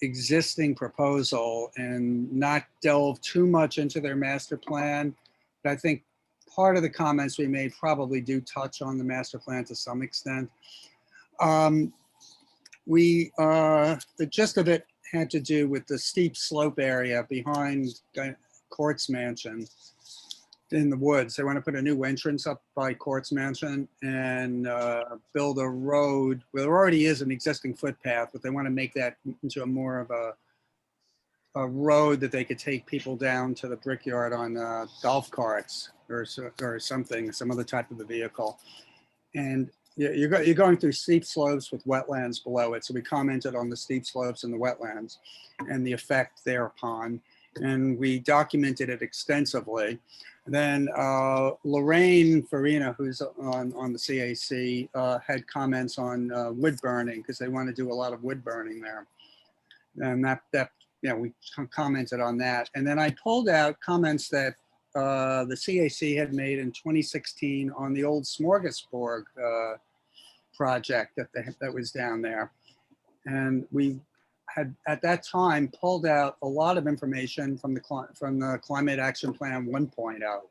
existing proposal and not delve too much into their master plan. But I think part of the comments we made probably do touch on the master plan to some extent. The gist of it had to do with the steep slope area behind Court's Mansion in the woods. They want to put a new entrance up by Court's Mansion and build a road. Well, there already is an existing footpath, but they want to make that into a more of a road that they could take people down to the Brickyard on golf carts or something, some other type of a vehicle. And you're going through steep slopes with wetlands below it. So we commented on the steep slopes and the wetlands and the effect thereon. And we documented it extensively. Then Lorraine Farina, who's on the CAC, had comments on wood burning because they want to do a lot of wood burning there. And we commented on that. And then I pulled out comments that the CAC had made in 2016 on the old Smorgasburg project that was down there. And we had at that time pulled out a lot of information from the Climate Action Plan 1.0,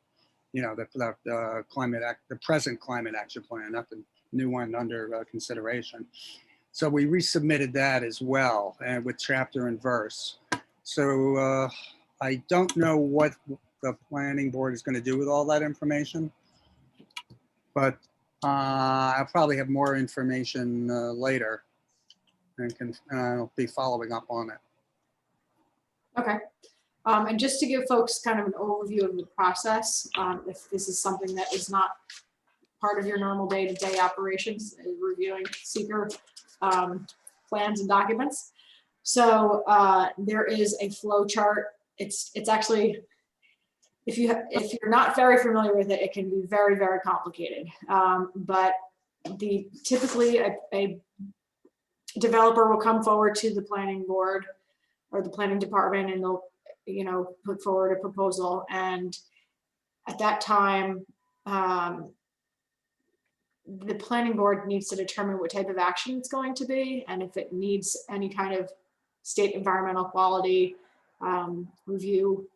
the present Climate Action Plan, not the new one under consideration. So we resubmitted that as well, and with chapter and verse. So I don't know what the planning board is going to do with all that information, but I'll probably have more information later, and I'll be following up on it. Okay. And just to give folks kind of an overview of the process, if this is something that is not part of your normal day-to-day operations, reviewing seeker plans and documents. So there is a flow chart. It's actually, if you're not very familiar with it, it can be very, very complicated. But typically a developer will come forward to the planning board or the planning department, and they'll, put forward a proposal. And at that time, the planning board needs to determine what type of action it's going to be, and if it needs any kind of state environmental quality review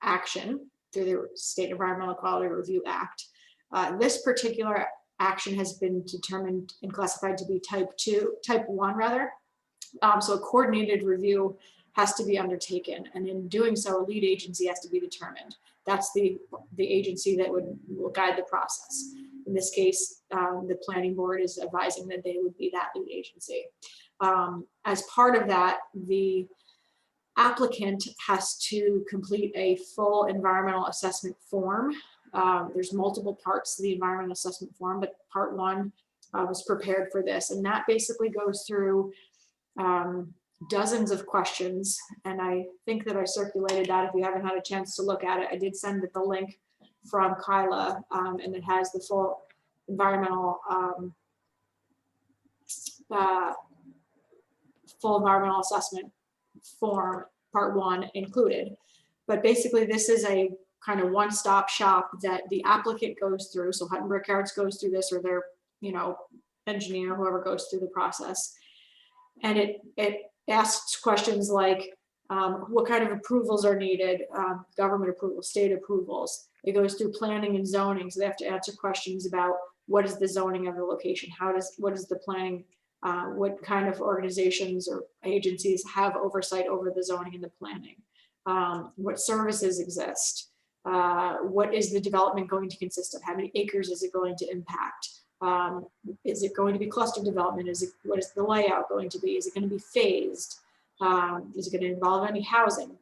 action through the State Environmental Quality Review Act. This particular action has been determined and classified to be type 1 rather. So a coordinated review has to be undertaken, and in doing so, a lead agency has to be determined. That's the agency that will guide the process. In this case, the planning board is advising that they would be that lead agency. As part of that, the applicant has to complete a full environmental assessment form. There's multiple parts to the environmental assessment form, but part 1 was prepared for this. And that basically goes through dozens of questions. And I think that I circulated that. If you haven't had a chance to look at it, I did send it the link from Kyla, and it has the full environmental assessment form, part 1 included. But basically this is a kind of one-stop shop that the applicant goes through. So Hutton Brickyards goes through this, or their, engineer, whoever goes through the process. And it asks questions like, what kind of approvals are needed, government approvals, state approvals. It goes through planning and zoning. So they have to answer questions about what is the zoning of the location? What is the planning? What kind of organizations or agencies have oversight over the zoning and the planning? What services exist? What is the development going to consist of? How many acres is it going to impact? Is it going to be cluster development? What is the layout going to be? Is it going to be phased? Is it going to involve any housing?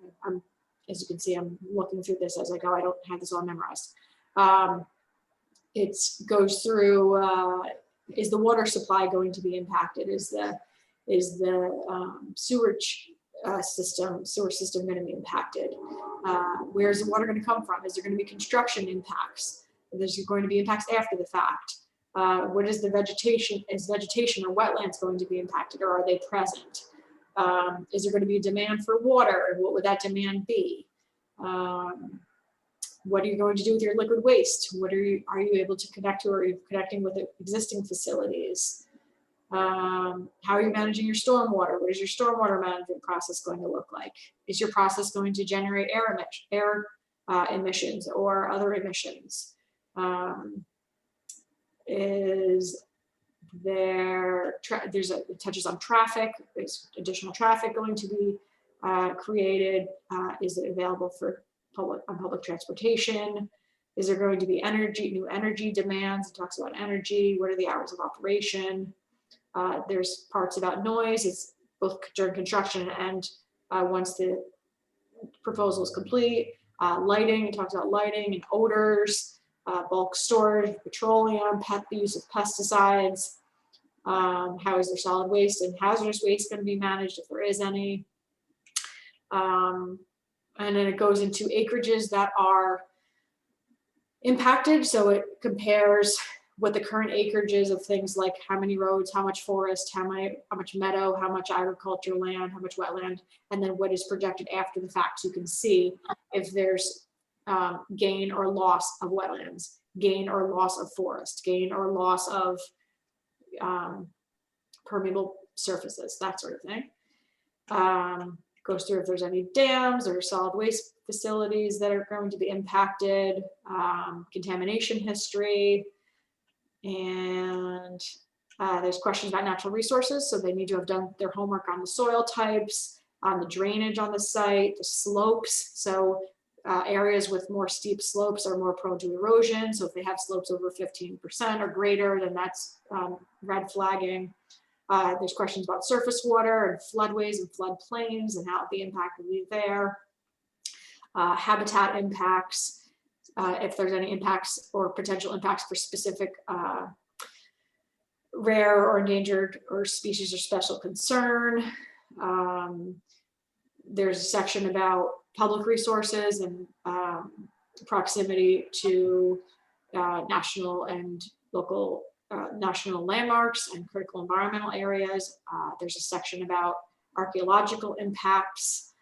As you can see, I'm looking through this as I go. I don't have this all memorized. It goes through, is the water supply going to be impacted? Is the sewer system going to be impacted? Where is the water going to come from? Is there going to be construction impacts? There's going to be impacts after the fact. What is the vegetation? Is vegetation or wetlands going to be impacted, or are they present? Is there going to be a demand for water, and what would that demand be? What are you going to do with your liquid waste? Are you able to connect to, or are you connecting with existing facilities? How are you managing your stormwater? What is your stormwater management process going to look like? Is your process going to generate air emissions or other emissions? Is there, it touches on traffic. Is additional traffic going to be created? Is it available for public transportation? Is there going to be new energy demands? It talks about energy. What are the hours of operation? There's parts about noise. It's both during construction and once the proposal is complete. Lighting, it talks about lighting and odors, bulk storage, petroleum, the use of pesticides. How is their solid waste and hazardous waste going to be managed, if there is any? And then it goes into acreages that are impacted. So it compares what the current acreage is of things like how many roads, how much forest, how much meadow, how much agriculture land, how much wetland, and then what is projected after the fact. So you can see if there's gain or loss of wetlands, gain or loss of forest, gain or loss of permeable surfaces, that sort of thing. Goes through if there's any dams or solid waste facilities that are going to be impacted, contamination history, and there's questions about natural resources. So they need to have done their homework on the soil types, on the drainage on the site, the slopes. So areas with more steep slopes are more prone to erosion. So if they have slopes over 15% or greater, then that's red flagging. There's questions about surface water and floodways and floodplains and how the impact will be there. Habitat impacts, if there's any impacts or potential impacts for specific rare or endangered or species of special concern. There's a section about public resources and proximity to national and local national landmarks and critical environmental areas. There's a section about archaeological impacts.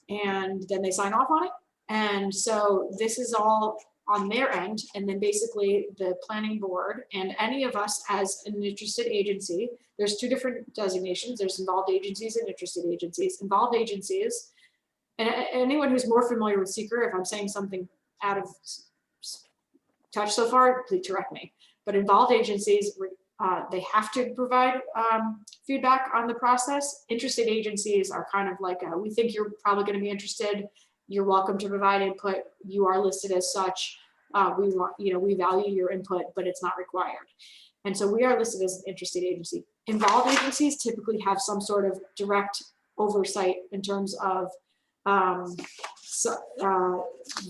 And then they sign off on it. And so this is all on their end. And then basically the planning board and any of us as an interested agency, there's two different designations. There's involved agencies and interested agencies. Involved agencies, and anyone who's more familiar with seeker, if I'm saying something out of touch so far, please correct me. But involved agencies, they have to provide feedback on the process. Interested agencies are kind of like, we think you're probably going to be interested. You're welcome to provide input. You are listed as such. We value your input, but it's not required. And so we are listed as an interested agency. Involved agencies typically have some sort of direct oversight in terms of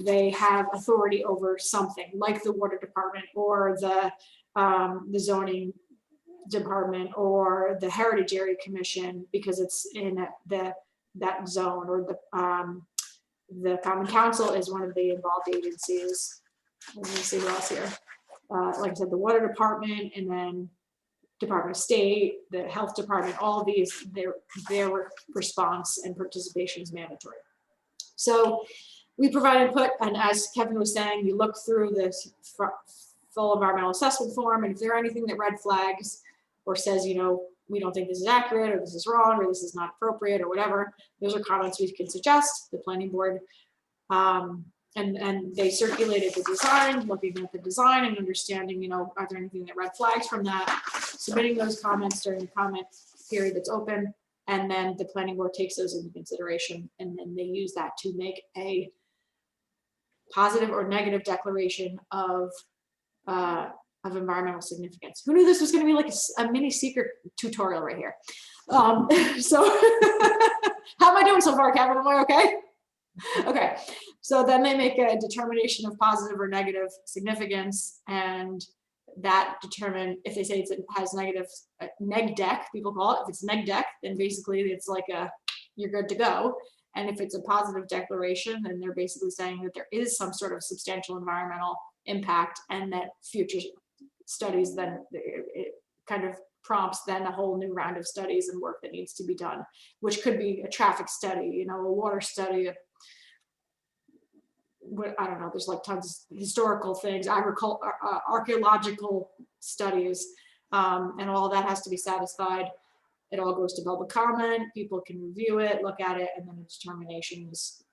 they have authority over something like the water department or the zoning department or the heritage area commission, because it's in that zone, or the common council is one of the involved agencies. Let me see what else here. Like I said, the water department, and then Department of State, the health department, all of these, their response and participation is mandatory. So we provide input, and as Kevin was saying, you look through this full environmental assessment form, and if there are anything that red flags or says, we don't think this is accurate, or this is wrong, or this is not appropriate, or whatever, those are comments we can suggest. The planning board, and they circulated the design, looking at the design and understanding, are there anything that red flags from that, submitting those comments during the comment period that's open, and then the planning board takes those into consideration, and then they use that to make a positive or negative declaration of environmental significance. Who knew this was going to be like a mini secret tutorial right here? So how am I doing so far, Kevin? Am I okay? Okay. So then they make a determination of positive or negative significance, and that determine if they say it has negative neg deck, people call it. If it's neg deck, then basically it's like you're good to go. And if it's a positive declaration, then they're basically saying that there is some sort of substantial environmental impact, and that future studies, then it kind of prompts then a whole new round of studies and work that needs to be done, which could be a traffic study, a water study, I don't know, there's like tons of historical things, archaeological studies, and all that has to be satisfied. It all goes to public comment, people can review it, look at it, and then the determinations,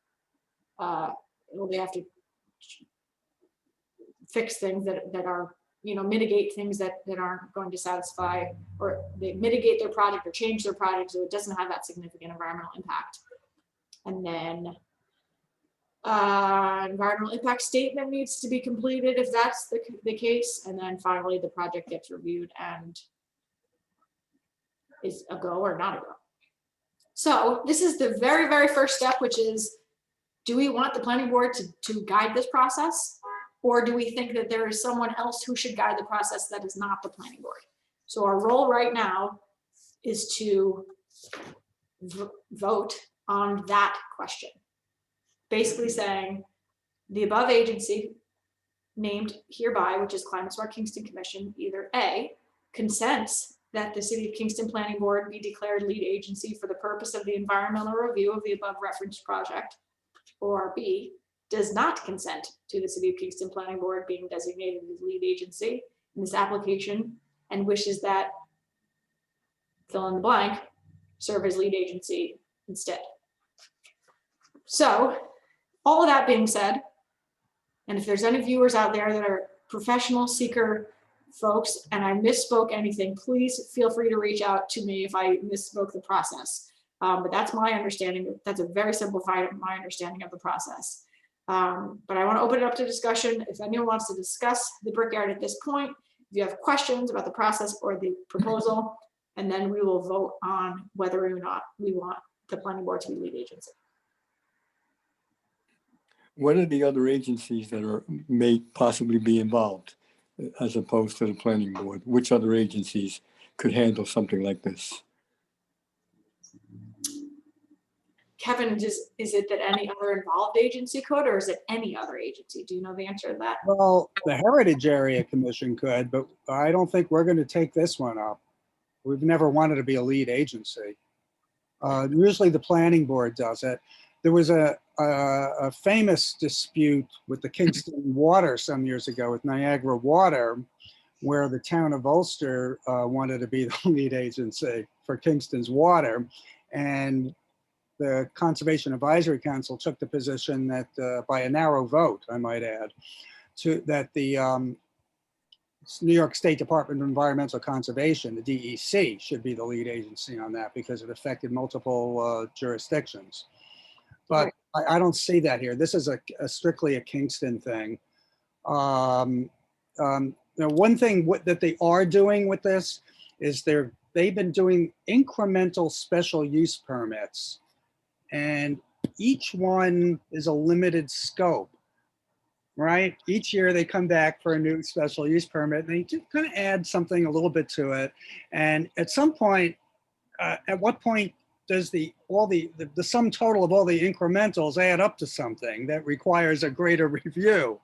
they have to fix things that are, mitigate things that aren't going to satisfy, or they mitigate their project or change their project so it doesn't have that significant environmental impact. And then environmental impact statement needs to be completed if that's the case. And then finally, the project gets reviewed and is a go or not a go. So this is the very, very first step, which is, do we want the planning board to guide this process? Or do we think that there is someone else who should guide the process that is not the planning board? So our role right now is to vote on that question. Basically saying the above agency named hereby, which is Climate Smart Kingston Commission, either A, consents that the City of Kingston Planning Board be declared lead agency for the purpose of the environmental review of the above referenced project, or B, does not consent to the City of Kingston Planning Board being designated as lead agency in this application, and wishes that fill in the blank serve as lead agency instead. So all of that being said, and if there's any viewers out there that are professional seeker folks and I misspoke anything, please feel free to reach out to me if I misspoke the process. But that's my understanding. That's a very simplified my understanding of the process. But I want to open it up to discussion. If anyone wants to discuss the brickyard at this point, if you have questions about the process or the proposal, and then we will vote on whether or not we want the planning board to be lead agency. What are the other agencies that may possibly be involved as opposed to the planning board? Which other agencies could handle something like this? Kevin, is it that any other involved agency could, or is it any other agency? Do you know the answer to that? Well, the Heritage Area Commission could, but I don't think we're going to take this one up. We've never wanted to be a lead agency. Usually the planning board does it. There was a famous dispute with the Kingston Water some years ago with Niagara Water, where the town of Ulster wanted to be the lead agency for Kingston's water. And the Conservation Advisory Council took the position that by a narrow vote, I might add, that the New York State Department of Environmental Conservation, the DEC, should be the lead agency on that because it affected multiple jurisdictions. But I don't see that here. This is a strictly a Kingston thing. One thing that they are doing with this is they've been doing incremental special use permits, and each one is a limited scope, right? Each year they come back for a new special use permit and they just kind of add something a little bit to it. And at some point, at what point does the sum total of all the incrementals add up to something that requires a greater review?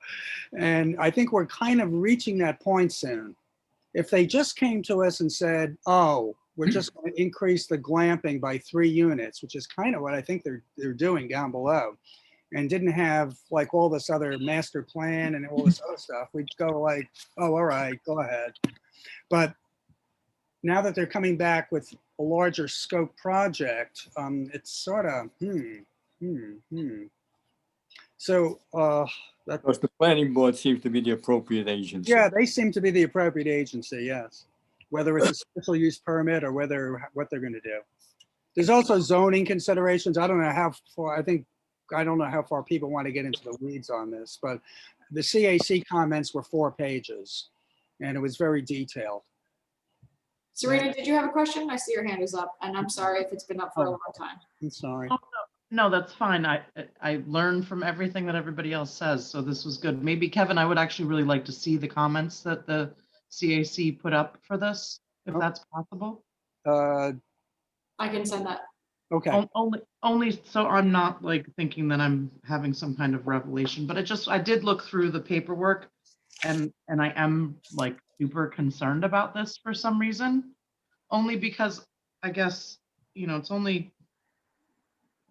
And I think we're kind of reaching that point soon. If they just came to us and said, oh, we're just going to increase the glamping by 3 units, which is kind of what I think they're doing down below, and didn't have like all this other master plan and all this other stuff, we'd go like, oh, all right, go ahead. But now that they're coming back with a larger scope project, it's sort of, So Because the planning board seems to be the appropriate agency. yeah, they seem to be the appropriate agency, yes. Whether it's a special use permit or what they're going to do. There's also zoning considerations. I don't know how far, I don't know how far people want to get into the weeds on this, but the CAC comments were 4 pages and it was very detailed. Serena, did you have a question? I see your hand is up, and I'm sorry if it's been up for a long time. I'm sorry. Oh, no, that's fine. I learned from everything that everybody else says, so this was good. Maybe Kevin, I would actually really like to see the comments that the CAC put up for this, if that's possible. I can send that. Okay. Only so I'm not like thinking that I'm having some kind of revelation, but I did look through the paperwork, and I am like super concerned about this for some reason, only because I guess, it's only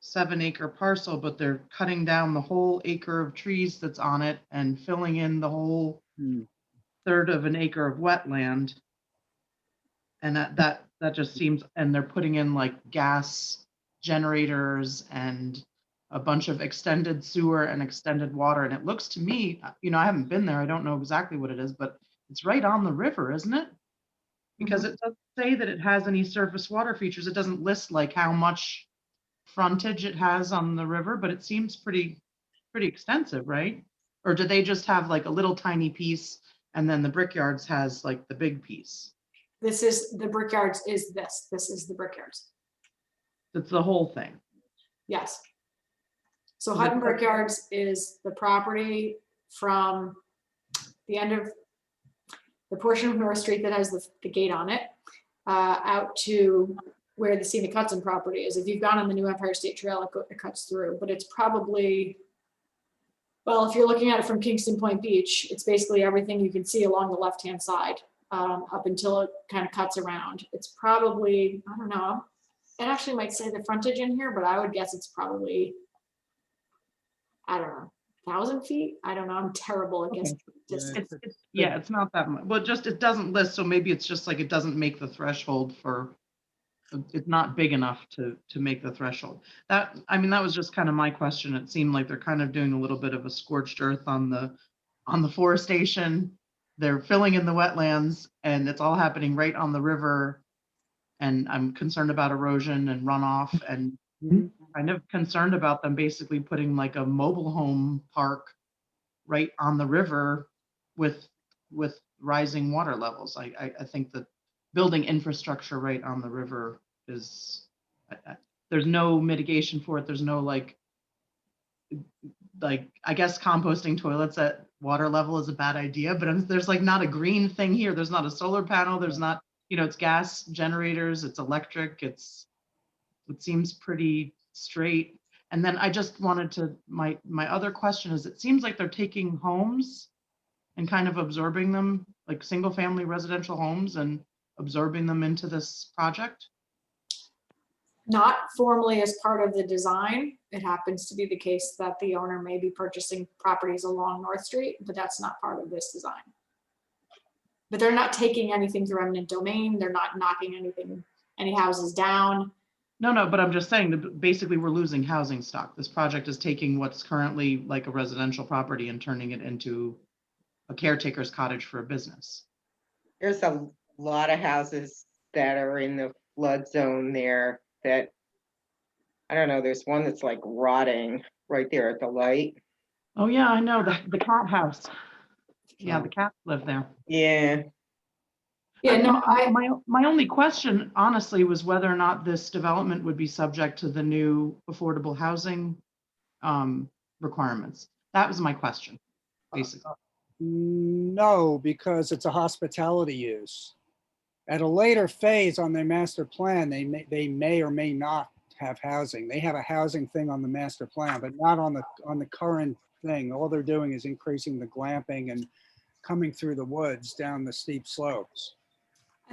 7-acre parcel, but they're cutting down the whole acre of trees that's on it and filling in the whole 1/3 of an acre of wetland. And that just seems, and they're putting in like gas generators and a bunch of extended sewer and extended water. And it looks to me, I haven't been there. I don't know exactly what it is, but it's right on the river, isn't it? Because it doesn't say that it has any surface water features. It doesn't list like how much frontage it has on the river, but it seems pretty extensive, right? Or do they just have like a little tiny piece and then the Brickyards has like the big piece? This is the Brickyards is this. This is the Brickyards. It's the whole thing. Yes. So Hutton Brickyards is the property from the end of the portion of North Street that has the gate on it, out to where the Scenic Hudson property is. If you've gone on the New Empire State Trail, it cuts through, but it's probably, well, if you're looking at it from Kingston Point Beach, it's basically everything you can see along the left-hand side, up until it kind of cuts around. It's probably, I don't know, it actually might say the frontage in here, but I would guess it's probably, I don't know, 1,000 feet? I don't know, I'm terrible at guessing distance. It's not that much. Well, just, it doesn't list, so maybe it's just like it doesn't make the threshold for, it's not big enough to make the threshold. That was just kind of my question. It seemed like they're kind of doing a little bit of a scorched earth on the forestation. They're filling in the wetlands and it's all happening right on the river. And I'm concerned about erosion and runoff, and kind of concerned about them basically putting like a mobile home park right on the river with rising water levels. I think that building infrastructure right on the river is, there's no mitigation for it. There's no like I guess composting toilets at water level is a bad idea, but there's like not a green thing here. There's not a solar panel. There's not, it's gas generators, it's electric. It seems pretty straight. And then I just wanted to, my other question is, it seems like they're taking homes and kind of absorbing them, like single family residential homes, and absorbing them into this project? Not formally as part of the design. It happens to be the case that the owner may be purchasing properties along North Street, but that's not part of this design. But they're not taking anything through eminent domain. They're not knocking any houses down. No, but I'm just saying that basically we're losing housing stock. This project is taking what's currently like a residential property and turning it into a caretaker's cottage for a business. There's a lot of houses that are in the flood zone there that, I don't know, there's one that's like rotting right there at the light. Oh yeah, I know, the cat house. Yeah, the cats live there. Yeah. Yeah, no, My only question honestly was whether or not this development would be subject to the new affordable housing requirements. That was my question, basically. No, because it's a hospitality use. At a later phase on their master plan, they may or may not have housing. They have a housing thing on the master plan, but not on the current thing. All they're doing is increasing the glamping and coming through the woods down the steep slopes.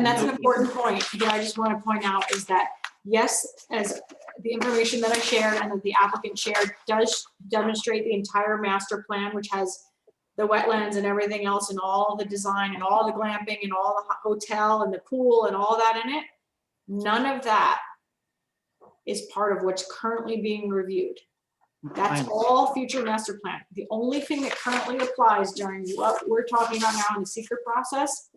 and that's an important point that I just want to point out is that, yes, as the information that I shared and that the applicant shared does demonstrate the entire master plan, which has the wetlands and everything else and all the design and all the glamping and all the hotel and the pool and all that in it. None of that is part of what's currently being reviewed. That's all future master plan. The only thing that currently applies during what we're talking about now in the secret process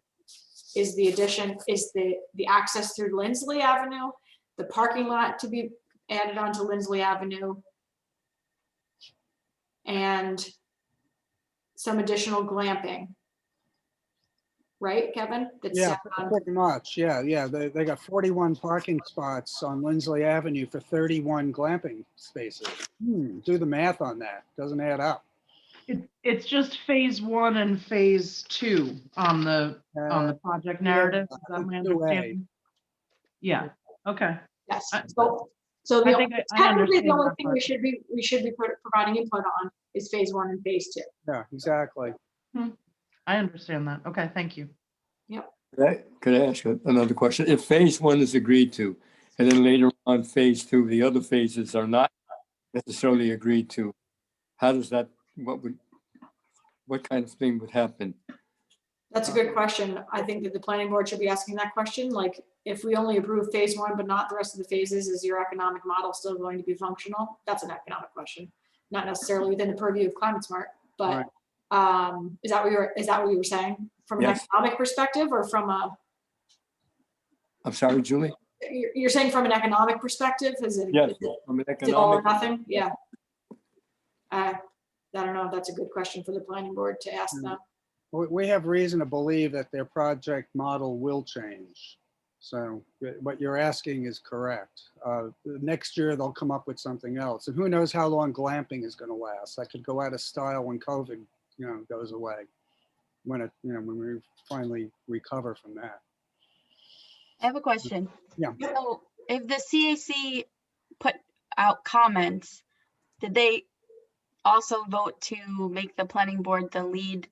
is the addition, is the access through Lindsley Avenue, the parking lot to be added onto Lindsley Avenue, and some additional glamping. Right, Kevin? That's Yeah, pretty much. Yeah. They got 41 parking spots on Lindsley Avenue for 31 glamping spaces. Do the math on that. Doesn't add up. It's just phase 1 and phase 2 on the project narrative. Is that my understanding? Yeah. Okay. Yes. I- So I the think I technically understand the only that thing part. we should be providing input on is phase 1 and phase 2. Yeah, exactly. I understand that. Okay, thank you. Could I ask another question? If phase 1 is agreed to, and then later on phase 2, the other phases are not necessarily agreed to, how does that, what kind of thing would happen? That's a good question. I think that the planning board should be asking that question. Like, if we only approve phase 1, but not the rest of the phases, is your economic model still going to be functional? That's an economic question, not necessarily within the purview of Climate Smart, but is that what you were saying? From an economic perspective or from a? I'm sorry, Julie? You're saying from an economic perspective? Is it, Yes, is it, from an is it all or economic. nothing? Yeah. I don't know if that's a good question for the planning board to ask them. We have reason to believe that their project model will change. So what you're asking is correct. Next year, they'll come up with something else. And who knows how long glamping is going to last. That could go out of style when COVID, goes away. When we finally recover from that. I have a question. Yeah. So if the CAC put out comments, did they also vote to make the planning board the lead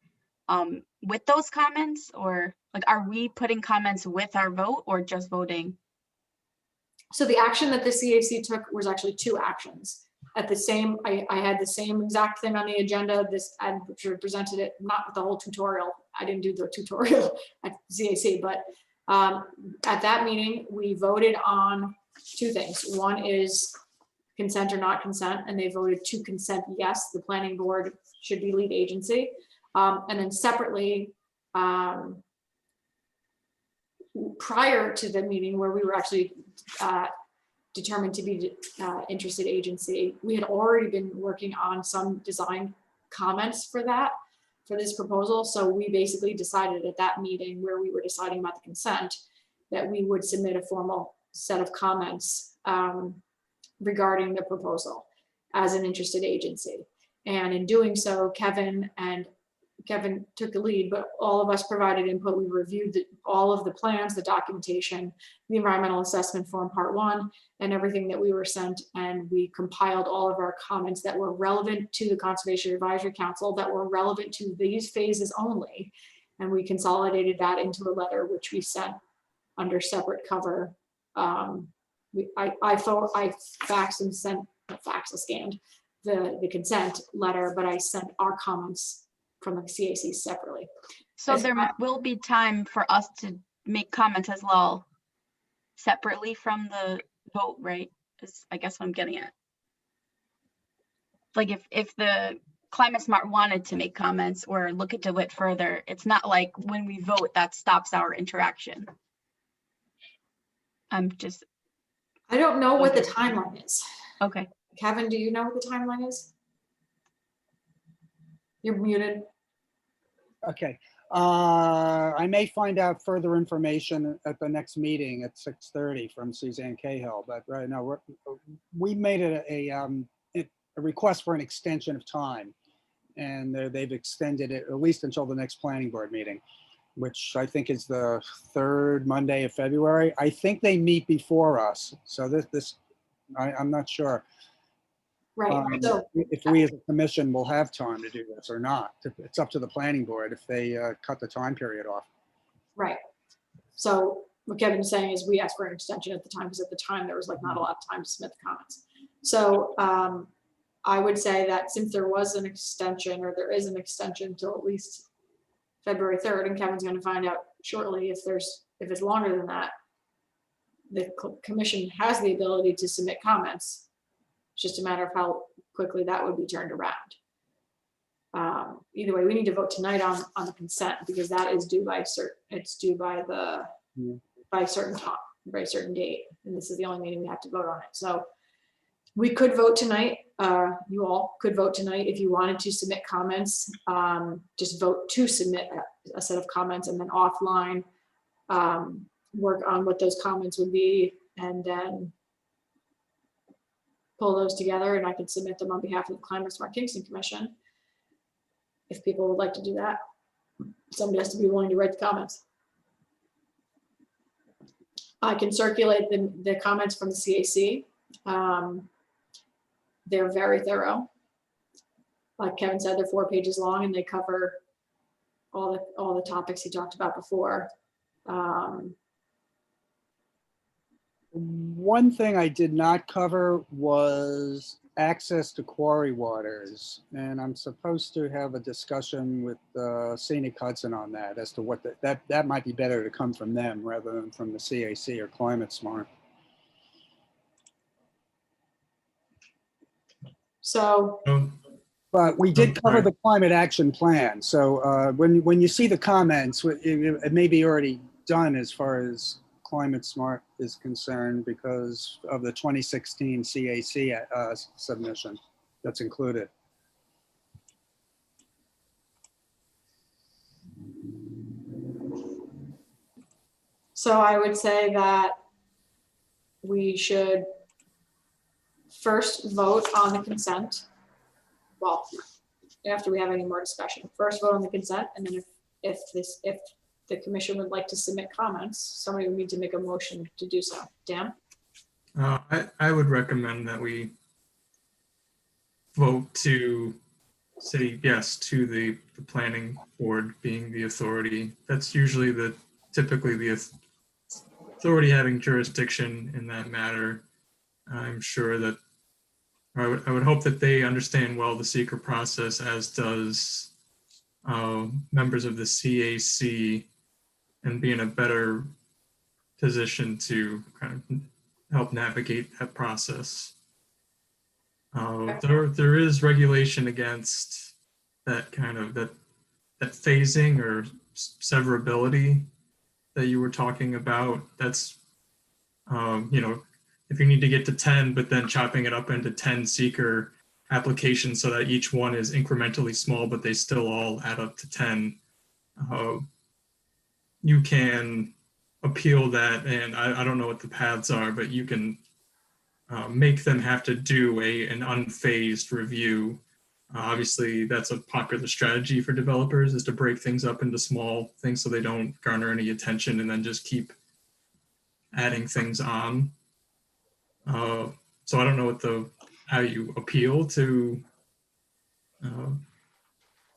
with those comments? Or like, are we putting comments with our vote or just voting? So the action that the CAC took was actually 2 actions. At the same, I had the same exact thing on the agenda. I presented it, not with the whole tutorial. I didn't do the tutorial at CAC, but at that meeting, we voted on 2 things. One is consent or not consent, and they voted to consent, yes, the planning board should be lead agency. And then separately, prior to the meeting where we were actually determined to be interested agency, we had already been working on some design comments for this proposal. So we basically decided at that meeting where we were deciding about the consent that we would submit a formal set of comments regarding the proposal as an interested agency. And in doing so, Kevin and Kevin took the lead, but all of us provided input. We reviewed all of the plans, the documentation, the environmental assessment form part 1, and everything that we were sent. And we compiled all of our comments that were relevant to the Conservation Advisory Council, that were relevant to these phases only. And we consolidated that into a letter, which we sent under separate cover. I faxed and sent, fax scanned the consent letter, but I sent our comments from the CAC separately. So there will be time for us to make comments as well, separately from the vote, right? Is I guess what I'm getting at. Like if the Climate Smart wanted to make comments or look into it further, it's not like when we vote that stops our interaction. I don't know what the timeline is. Okay. Kevin, do you know what the timeline is? You're muted. Okay. I may find out further information at the next meeting at 6:30 from Suzanne Cahill, but right now we made it a request for an extension of time, and they've extended it at least until the next planning board meeting, which I think is the 3rd Monday of February. I think they meet before us, so I'm not sure. Right. So if we as a commission will have time to do this or not. It's up to the planning board if they cut the time period off. right. So what Kevin's saying is we asked for an extension at the time, because at the time there was like not a lot of time to submit the comments. So I would say that since there was an extension, or there is an extension till at least February 3rd, and Kevin's going to find out shortly if it's longer than that, the commission has the ability to submit comments. It's just a matter of how quickly that would be turned around. Either way, we need to vote tonight on the consent, because that is due by by a certain time, by a certain date, and this is the only meeting we have to vote on it. So we could vote tonight. You all could vote tonight if you wanted to submit comments. Just vote to submit a set of comments, and then offline work on what those comments would be, and then pull those together, and I can submit them on behalf of the Climate Smart Kingston Commission. If people would like to do that, somebody has to be willing to write the comments. I can circulate the comments from the CAC. They're very thorough. Like Kevin said, they're 4 pages long, and they cover all the topics he talked about before. One thing I did not cover was access to quarry waters, and I'm supposed to have a discussion with Scenic Hudson on that, as to what that might be better to come from them rather than from the CAC or Climate Smart. So, but we did cover the climate action plan. So when you see the comments, it may be already done as far as Climate Smart is concerned, because of the 2016 CAC submission that's included. So I would say that we should first vote on the consent. Well, after we have any more discussion, first vote on the consent, and then if the commission would like to submit comments, somebody would need to make a motion to do so. Dan? I would recommend that we vote to say yes to the planning board being the authority. That's usually typically the authority having jurisdiction in that matter. I'm sure that I would hope that they understand well the seeker process, as does members of the CAC, and be in a better position to kind of help navigate that process. There is regulation against that kind of that phasing or severability that you were talking about. That's if you need to get to 10, but then chopping it up into 10 seeker applications so that each one is incrementally small, but they still all add up to 10. You can appeal that, and I don't know what the paths are, but you can make them have to do an unphased review Obviously, that's a popular strategy for developers, is to break things up into small things so they don't garner any attention and then just keep adding things on. So I don't know how you appeal to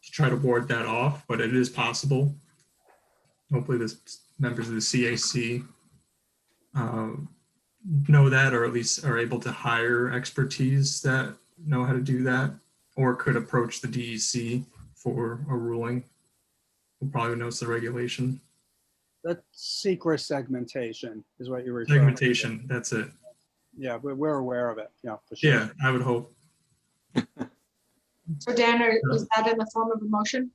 try to ward that off, but it is possible. Hopefully the members of the CAC know that, or at least are able to hire expertise that know how to do that, or could approach the DEC for a ruling. Who probably knows the regulation. That secret segmentation is what you're referring Segmentation, that's it. Yeah, we're aware of it. Yeah, for sure. Yeah, I would hope. So Dan, is that in the form of a motion?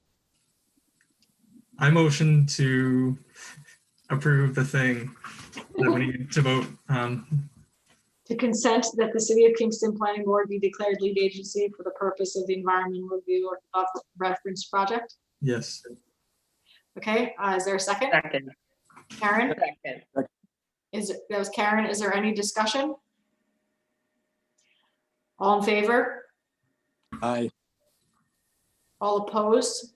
I motion to approve the thing that we need to vote on. To consent that the City of Kingston Planning Board be declared lead agency for the purpose of the environmental review of reference project? Yes. Okay, is there a second? Second. Karen? Second. That was Karen. Is there any discussion? All in favor? Aye. All opposed?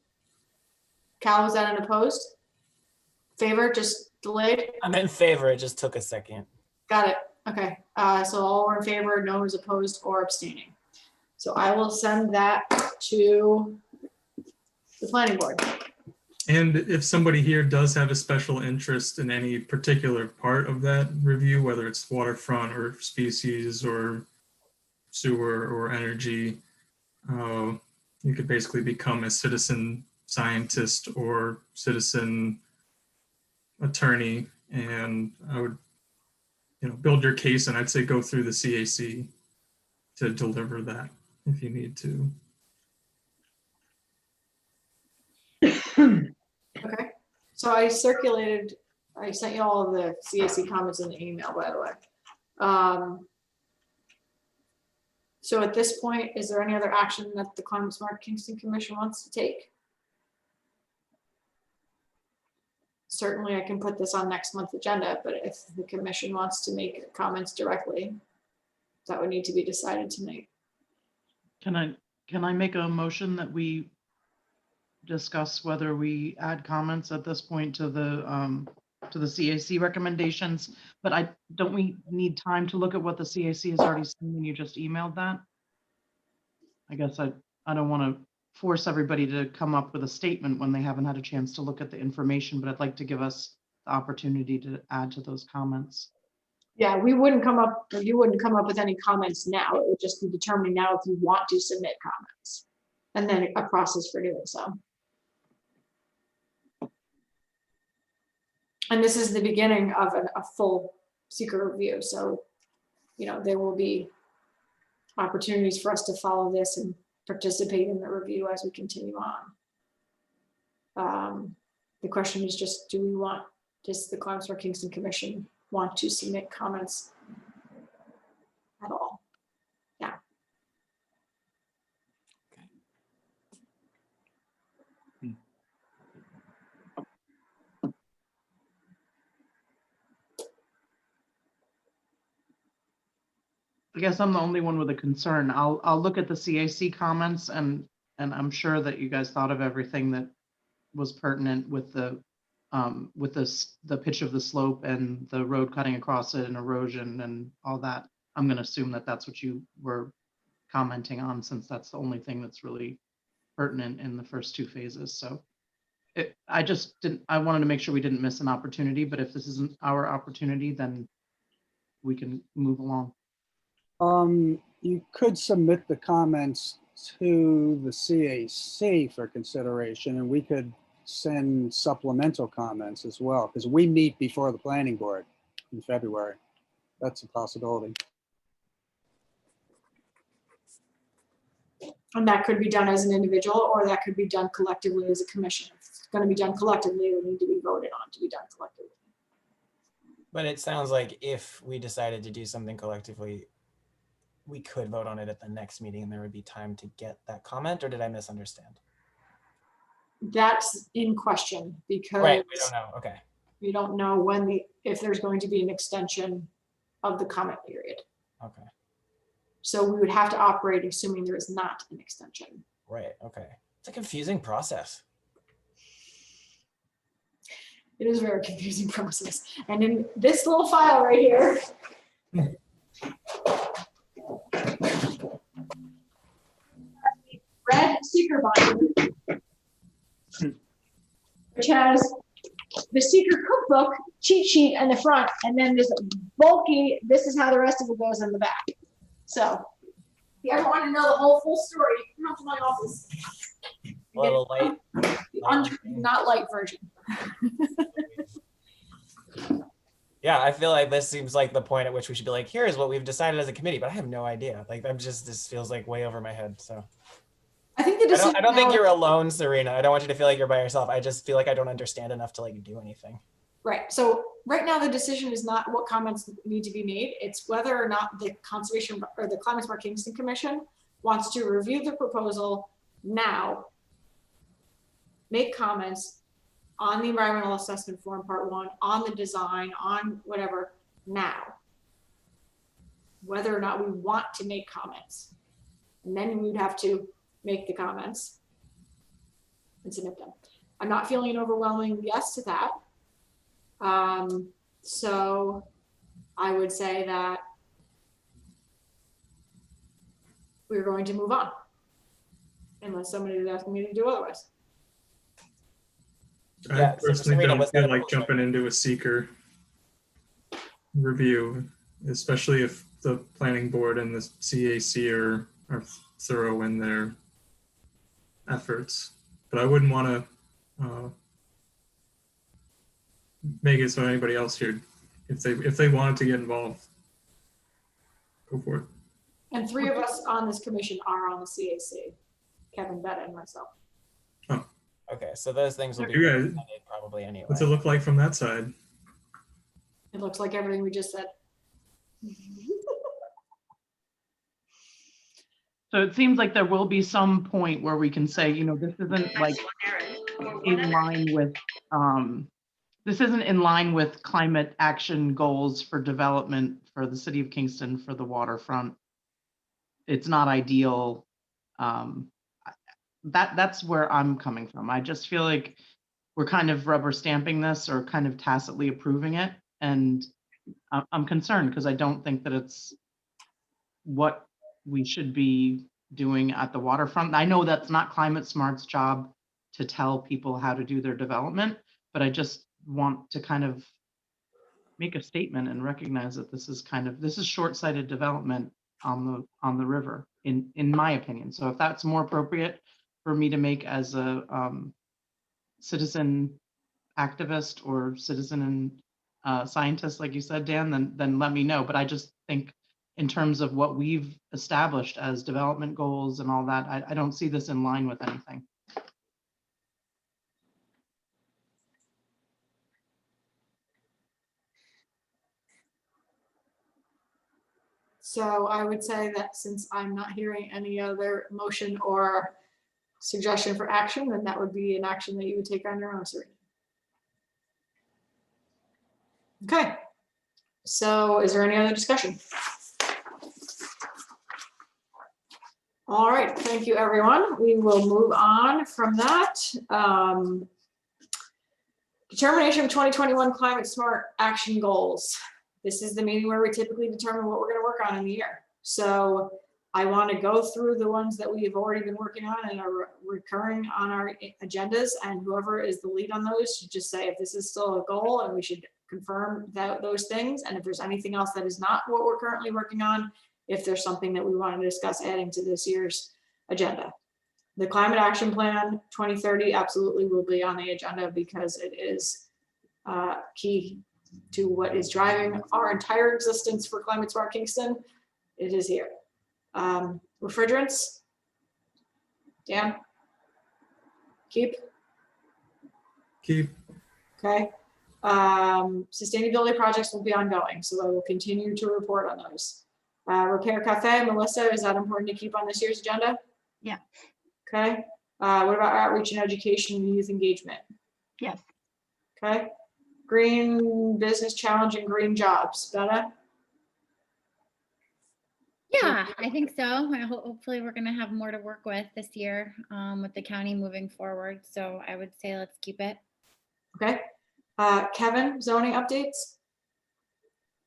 Cal, was that an opposed? Favor, just delayed? I'm in favor. It just took a second. Got it. Okay, so all are in favor, no one is opposed or abstaining. So I will send that to the planning board. And if somebody here does have a special interest in any particular part of that review, whether it's waterfront or species or sewer or energy, you could basically become a citizen scientist or citizen attorney, and I would, build your case, and I'd say go through the CAC to deliver that if you need to. Okay, so I sent you all of the CAC comments in the email, by the way. So at this point, is there any other action that the Climate Smart Kingston Commission wants to take? Certainly I can put this on next month's agenda, but if the commission wants to make comments directly, that would need to be decided tonight. Can I make a motion that we discuss whether we add comments at this point to the CAC recommendations? But don't we need time to look at what the CAC has already seen when you just emailed that? I guess I don't want to force everybody to come up with a statement when they haven't had a chance to look at the information, but I'd like to give us the opportunity to add to those comments. Yeah, you wouldn't come up with any comments now. It would just be determining now if you want to submit comments, and then a process for doing so. And this is the beginning of a full secret review. So, there will be opportunities for us to follow this and participate in the review as we continue on. The question is just, does the Climate Smart Kingston Commission want to submit comments at all? Yeah. I guess I'm the only one with a concern. I'll look at the CAC comments, and I'm sure that you guys thought of everything that was pertinent with the pitch of the slope and the road cutting across it and erosion and all that. I'm going to assume that that's what you were commenting on, since that's the only thing that's really pertinent in the first two phases. So I wanted to make sure we didn't miss an opportunity, but if this isn't our opportunity, then we can move along. You could submit the comments to the CAC for consideration, and we could send supplemental comments as well, because we meet before the planning board in February. That's a possibility. And that could be done as an individual, or that could be done collectively as a commission. If it's going to be done collectively, it would need to be voted on to be done collectively. But it sounds like if we decided to do something collectively, we could vote on it at the next meeting and there would be time to get that comment, or did I misunderstand? That's in question because Right, we don't know. Okay. we don't know if there's going to be an extension of the comment period. Okay. So we would have to operate assuming there is not an extension. Right, okay. It's a confusing process. It is a very confusing process. And in this little file right here, red seeker binder, which has the seeker cookbook cheat sheet in the front, and then this bulky, this is how the rest of it goes in the back. So if you ever want to know the whole full story, come to my office. A little light. Not light version. Yeah, I feel like this seems like the point at which we should be like, here's what we've decided as a committee, but I have no idea. Like, this feels like way over my head. So I think the decision I don't think now- you're alone, Serena. I don't want you to feel like you're by yourself. I just feel like I don't understand enough to like do anything. Right. So right now the decision is not what comments need to be made. It's whether or not the Conservation or the Climate Smart Kingston Commission wants to review the proposal now, make comments on the environmental assessment form part 1, on the design, on whatever now. Whether or not we want to make comments. And then we would have to make the comments and submit them. I'm not feeling an overwhelming yes to that. So I would say that we're going to move on unless somebody is asking me to do otherwise. Yeah, I so personally Serena, don't was feel that a like motion? jumping into a seeker review, especially if the planning board and the CAC are thorough in their efforts. But I wouldn't want to make it so anybody else here, if they wanted to get involved, go for it. And 3 of us on this commission are on the CAC, Kevin, Betta, and myself. Okay, so those things will be You guys- presented probably anyway. What's it look like from that side? It looks like everything we just said. So it seems like there will be some point where we can say, you know, this isn't like in line with, this isn't in line with climate action goals for development for the city of Kingston for the waterfront. It's not ideal. That's where I'm coming from. I just feel like we're kind of rubber stamping this or kind of tacitly approving it. And I'm concerned because I don't think that it's what we should be doing at the waterfront. I know that's not Climate Smart's job to tell people how to do their development, but I just want to kind of make a statement and recognize that this is short-sighted development on the river, in my opinion. So if that's more appropriate for me to make as a citizen activist or citizen and scientist, like you said, Dan, then let me know. But I just think in terms of what we've established as development goals and all that, I don't see this in line with anything. So I would say that since I'm not hearing any other motion or suggestion for action, then that would be an action that you would take on your own, Serena. Okay. So is there any other discussion? All right, thank you, everyone. We will move on from that. Determination of 2021 Climate Smart Action Goals. This is the meeting where we typically determine what we're going to work on in the year. So I want to go through the ones that we have already been working on and are recurring on our agendas, and whoever is the lead on those should just say if this is still a goal and we should confirm those things, and if there's anything else that is not what we're currently working on, if there's something that we want to discuss adding to this year's agenda. The Climate Action Plan 2030 absolutely will be on the agenda because it is key to what is driving our entire existence for Climate Smart Kingston. It is here. Refrigerants. Dan? Keep? Okay. Sustainability projects will be ongoing, so I will continue to report on those. Repair Cafe, Melissa, is that important to keep on this year's agenda? Yeah. Okay. What about outreach and education and youth engagement? Yes. Okay. Green business challenge and green jobs. Betta? Yeah, I think so. Hopefully we're gonna have more to work with this year with the county moving forward. So I would say let's keep it. Okay. Kevin, zoning updates?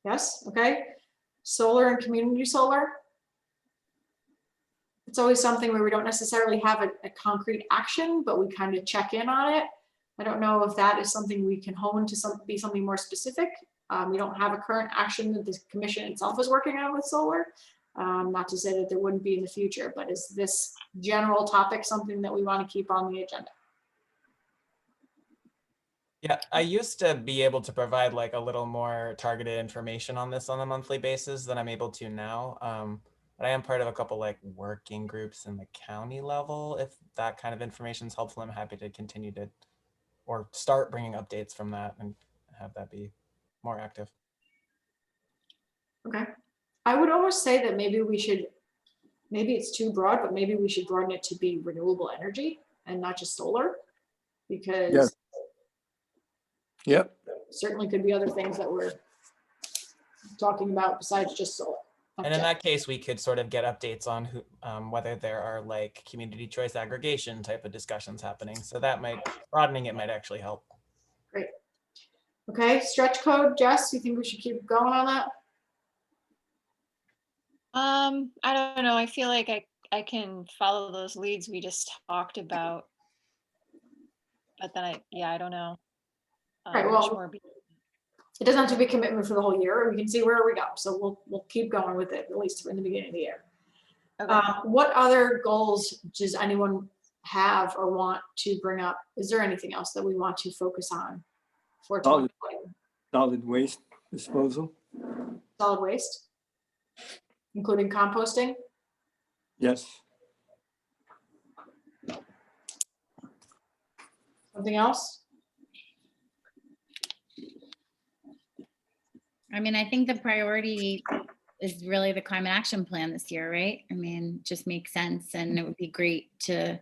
Yes, okay. Solar and community solar? It's always something where we don't necessarily have a concrete action, but we kind of check in on it. I don't know if that is something we can hone to be something more specific. We don't have a current action that the commission itself is working on with solar. Not to say that there wouldn't be in the future, but is this general topic something that we want to keep on the agenda? Yeah, I used to be able to provide like a little more targeted information on this on a monthly basis than I'm able to now. But I am part of a couple like working groups in the county level. If that kind of information is helpful, I'm happy to continue to or start bringing updates from that and have that be more active. Okay. I would almost say that maybe we should, maybe it's too broad, but maybe we should broaden it to be renewable energy and not just solar, because Yes. Yep. certainly could be other things that we're talking about besides just solar. And in that case, we could sort of get updates on who, whether there are like community choice aggregation type of discussions happening. So that might, broadening it might actually help. Great. Okay, stretch code, Jess, you think we should keep going on that? I don't know. I feel like I can follow those leads we just talked about. But then I don't know. Right, much well, more it doesn't have to be a commitment for the whole year. We can see where we go. So we'll keep going with it, at least in the beginning of the year. Okay. What other goals does anyone have or want to bring up? Is there anything else that we want to focus on for Solid 2020? solid waste disposal. Solid waste, including composting? Yes. Something else? I mean, I think the priority is really the climate action plan this year, right? I mean, just makes sense. And it would be great to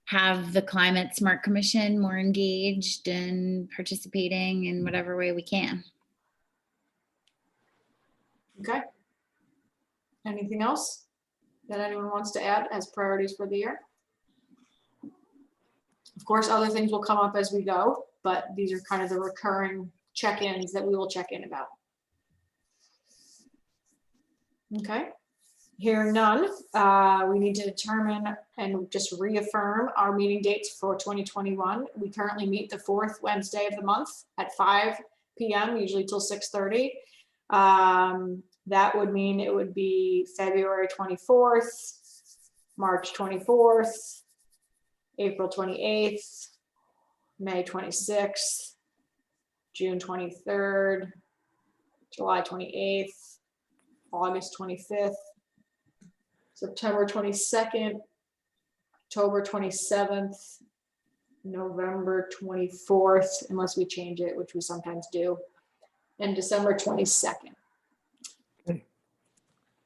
have the Climate Smart Commission more engaged and participating in whatever way we can. Okay. Anything else that anyone wants to add as priorities for the year? Of course, other things will come up as we go, but these are kind of the recurring check-ins that we will check in about. Okay, hearing none, we need to determine and just reaffirm our meeting dates for 2021. We currently meet the fourth Wednesday of the month at 5 p.m., usually till 6:30. That would mean it would be February 24th, March 24th, April 28th, May 26th, June 23rd, July 28th, August 25th, September 22nd, October 27th, November 24th, unless we change it, which we sometimes do, and December 22nd. Okay.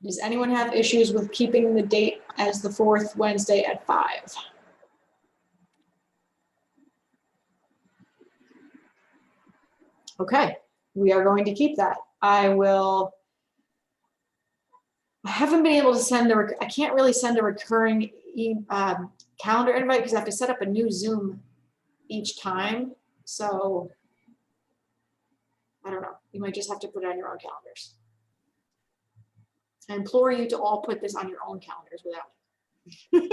Does anyone have issues with keeping the date as the fourth Wednesday at 5? Okay, we are going to keep that. I haven't been able to send I can't really send a recurring calendar invite because I have to set up a new Zoom each time. So I don't know, you might just have to put it on your own calendars. I implore you to all put this on your own calendars without me.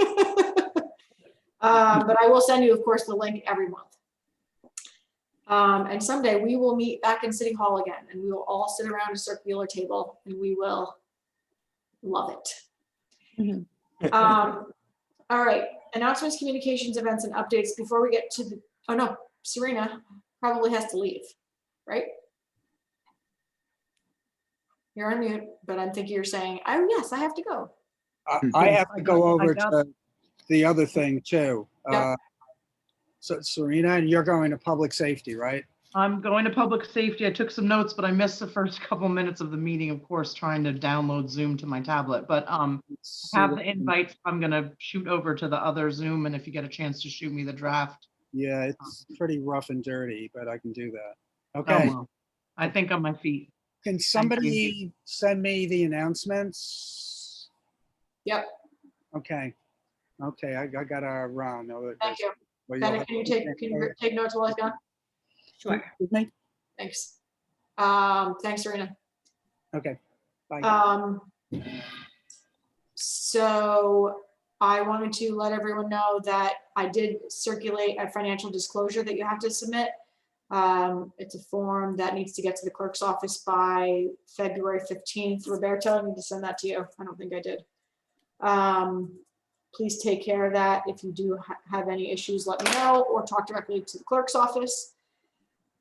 But I will send you, of course, the link every month. And someday we will meet back in City Hall again, and we will all sit around a circular table and we will love it. All right, announcements, communications, events, and updates. Before we get to the, oh no, Serena probably has to leave, right? You're on mute, but I'm thinking you're saying, oh yes, I have to go. I have to go over got- to the other thing too. Yeah. So Serena, and you're going to public safety, right? I'm going to public safety. I took some notes, but I missed the first couple minutes of the meeting, of course, trying to download Zoom to my tablet. But have the invites. I'm gonna shoot over to the other Zoom, and if you get a chance to shoot me the draft. Yeah, it's pretty rough and dirty, but I can do that. Oh, Okay. well, I think on my feet. Can somebody send me the announcements? Yep, Okay. Okay, I gotta run. thank you. Well, you'll Bennett, have- can you take notes while he's gone? Sure. With me? Thanks. Thanks, Serena. Okay, bye. So I wanted to let everyone know that I did circulate a financial disclosure that you have to submit. It's a form that needs to get to the clerk's office by February 15th. Roberto, I need to send that to you. I don't think I did. Please take care of that. If you do have any issues, let me know, or talk directly to the clerk's office.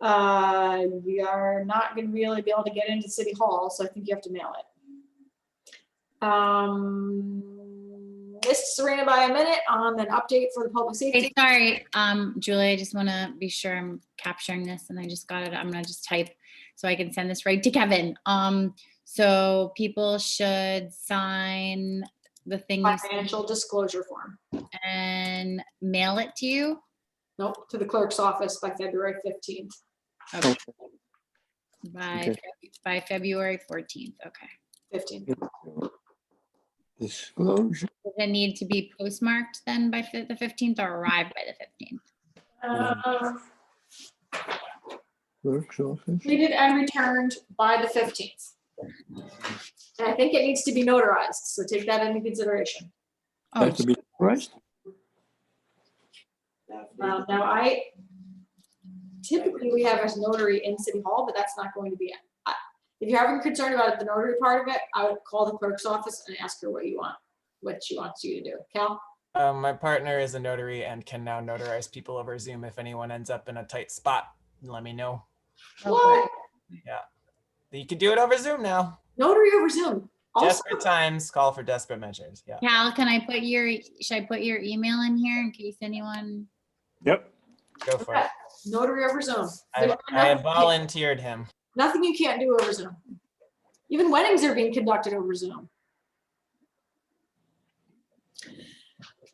You are not going to really be able to get into City Hall, so I think you have to mail it. Missed Serena by a minute on an update for the public safety. Hey, sorry, Julie, I just want to be sure I'm capturing this and I just got it. I'm gonna just type so I can send this right to Kevin. So people should sign the thing you Financial disclosure form. and mail it to you. Nope, to the clerk's office by February 15th. Okay. Okay. By February 14th. Okay. 15th. Disclosure. Does it need to be postmarked then by the 15th or arrive by the 15th? Clerk's office. Completed and returned by the 15th. And I think it needs to be notarized, so take that into consideration. Oh, Has to be right. Now typically we have a notary in City Hall, but that's not going to be it. If you're having concern about the notary part of it, I would call the clerk's office and ask her what she wants you to do. Cal? My partner is a notary and can now notarize people over Zoom. If anyone ends up in a tight spot, let me know. What? Yeah, you can do it over Zoom now. Notary over Zoom. Also, Desperate times call for desperate measures. Yeah. Cal, should I put your email in here in case anyone? Yep. Go for it. notary over Zoom. I have volunteered him. Nothing you can't do over Zoom. Even weddings are being conducted over Zoom.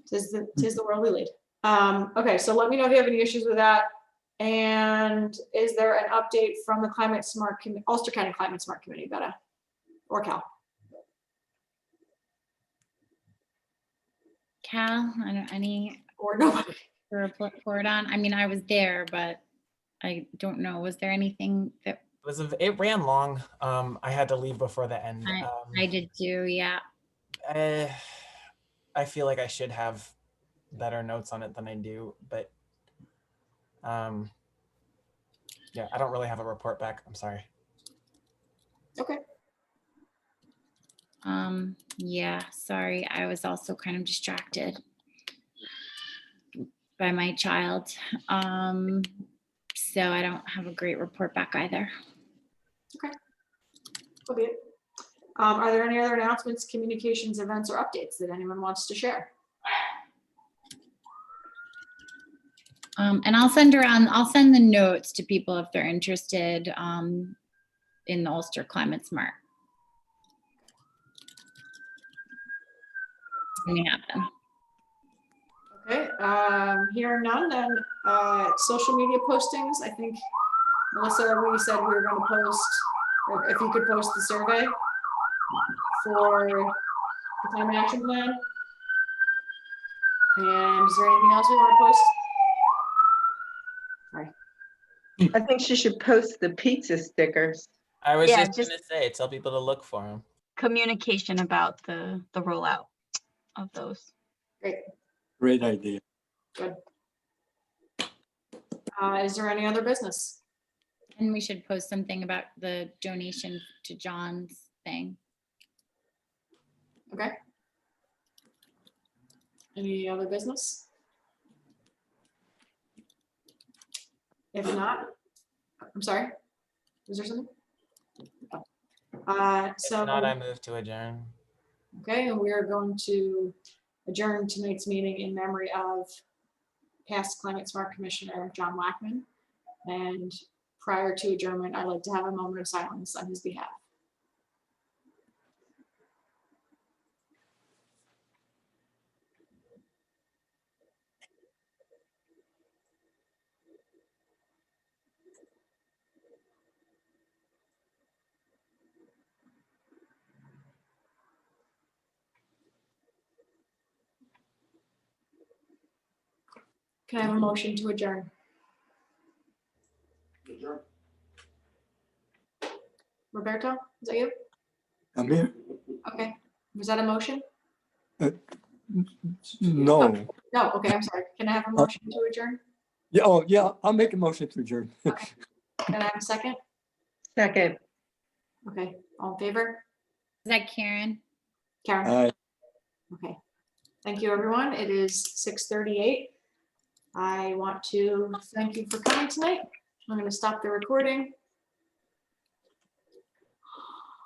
Tis the world we lead. Okay, so let me know if you have any issues with that. And is there an update from the Ulster County Climate Smart Committee, Betta or Cal? Cal, I don't any Or nobody? to report on. I mean, I was there, but I don't know. Was there anything that It ran long. I had to leave before the end. I did too? Yeah. I feel like I should have better notes on it than I do, but yeah, I don't really have a report back. I'm sorry. Okay. Yeah, sorry. I was also kind of distracted by my child. So I don't have a great report back either. Okay. Okay. Are there any other announcements, communications, events, or updates that anyone wants to share? And I'll send the notes to people if they're interested in the Ulster Climate Smart. When they happen. Okay, hearing none, then social media postings, I think, Melissa, we said we were going to post, or if you could post the survey for the climate action plan. And is there anything else we want to post? Sorry. I think she should post the pizza stickers. I was Yeah, just gonna say, tell people to look for them. Communication about the rollout of those. Great, Great idea. good. Is there any other business? And we should post something about the donation to John's thing. Okay. Any other business? If not, I'm sorry, is there something? If So, not, I move to adjourn. okay, and we are going to adjourn tonight's meeting in memory of past Climate Smart Commissioner John Wackman. And prior to adjournment, I'd like to have a moment of silence on his behalf. Can I have a motion to adjourn? Roberto, is that you? I'm here. Okay, was that a motion? No. No, okay, I'm sorry. Can I have a motion to adjourn? Yeah, oh, yeah, I'll make a motion to adjourn. Can I have a second? Second, Okay, all in favor? Is that Karen? Karen? Aye. Okay. Thank you, everyone. It is 6:38. I want to thank you for coming tonight. I'm going to stop the recording.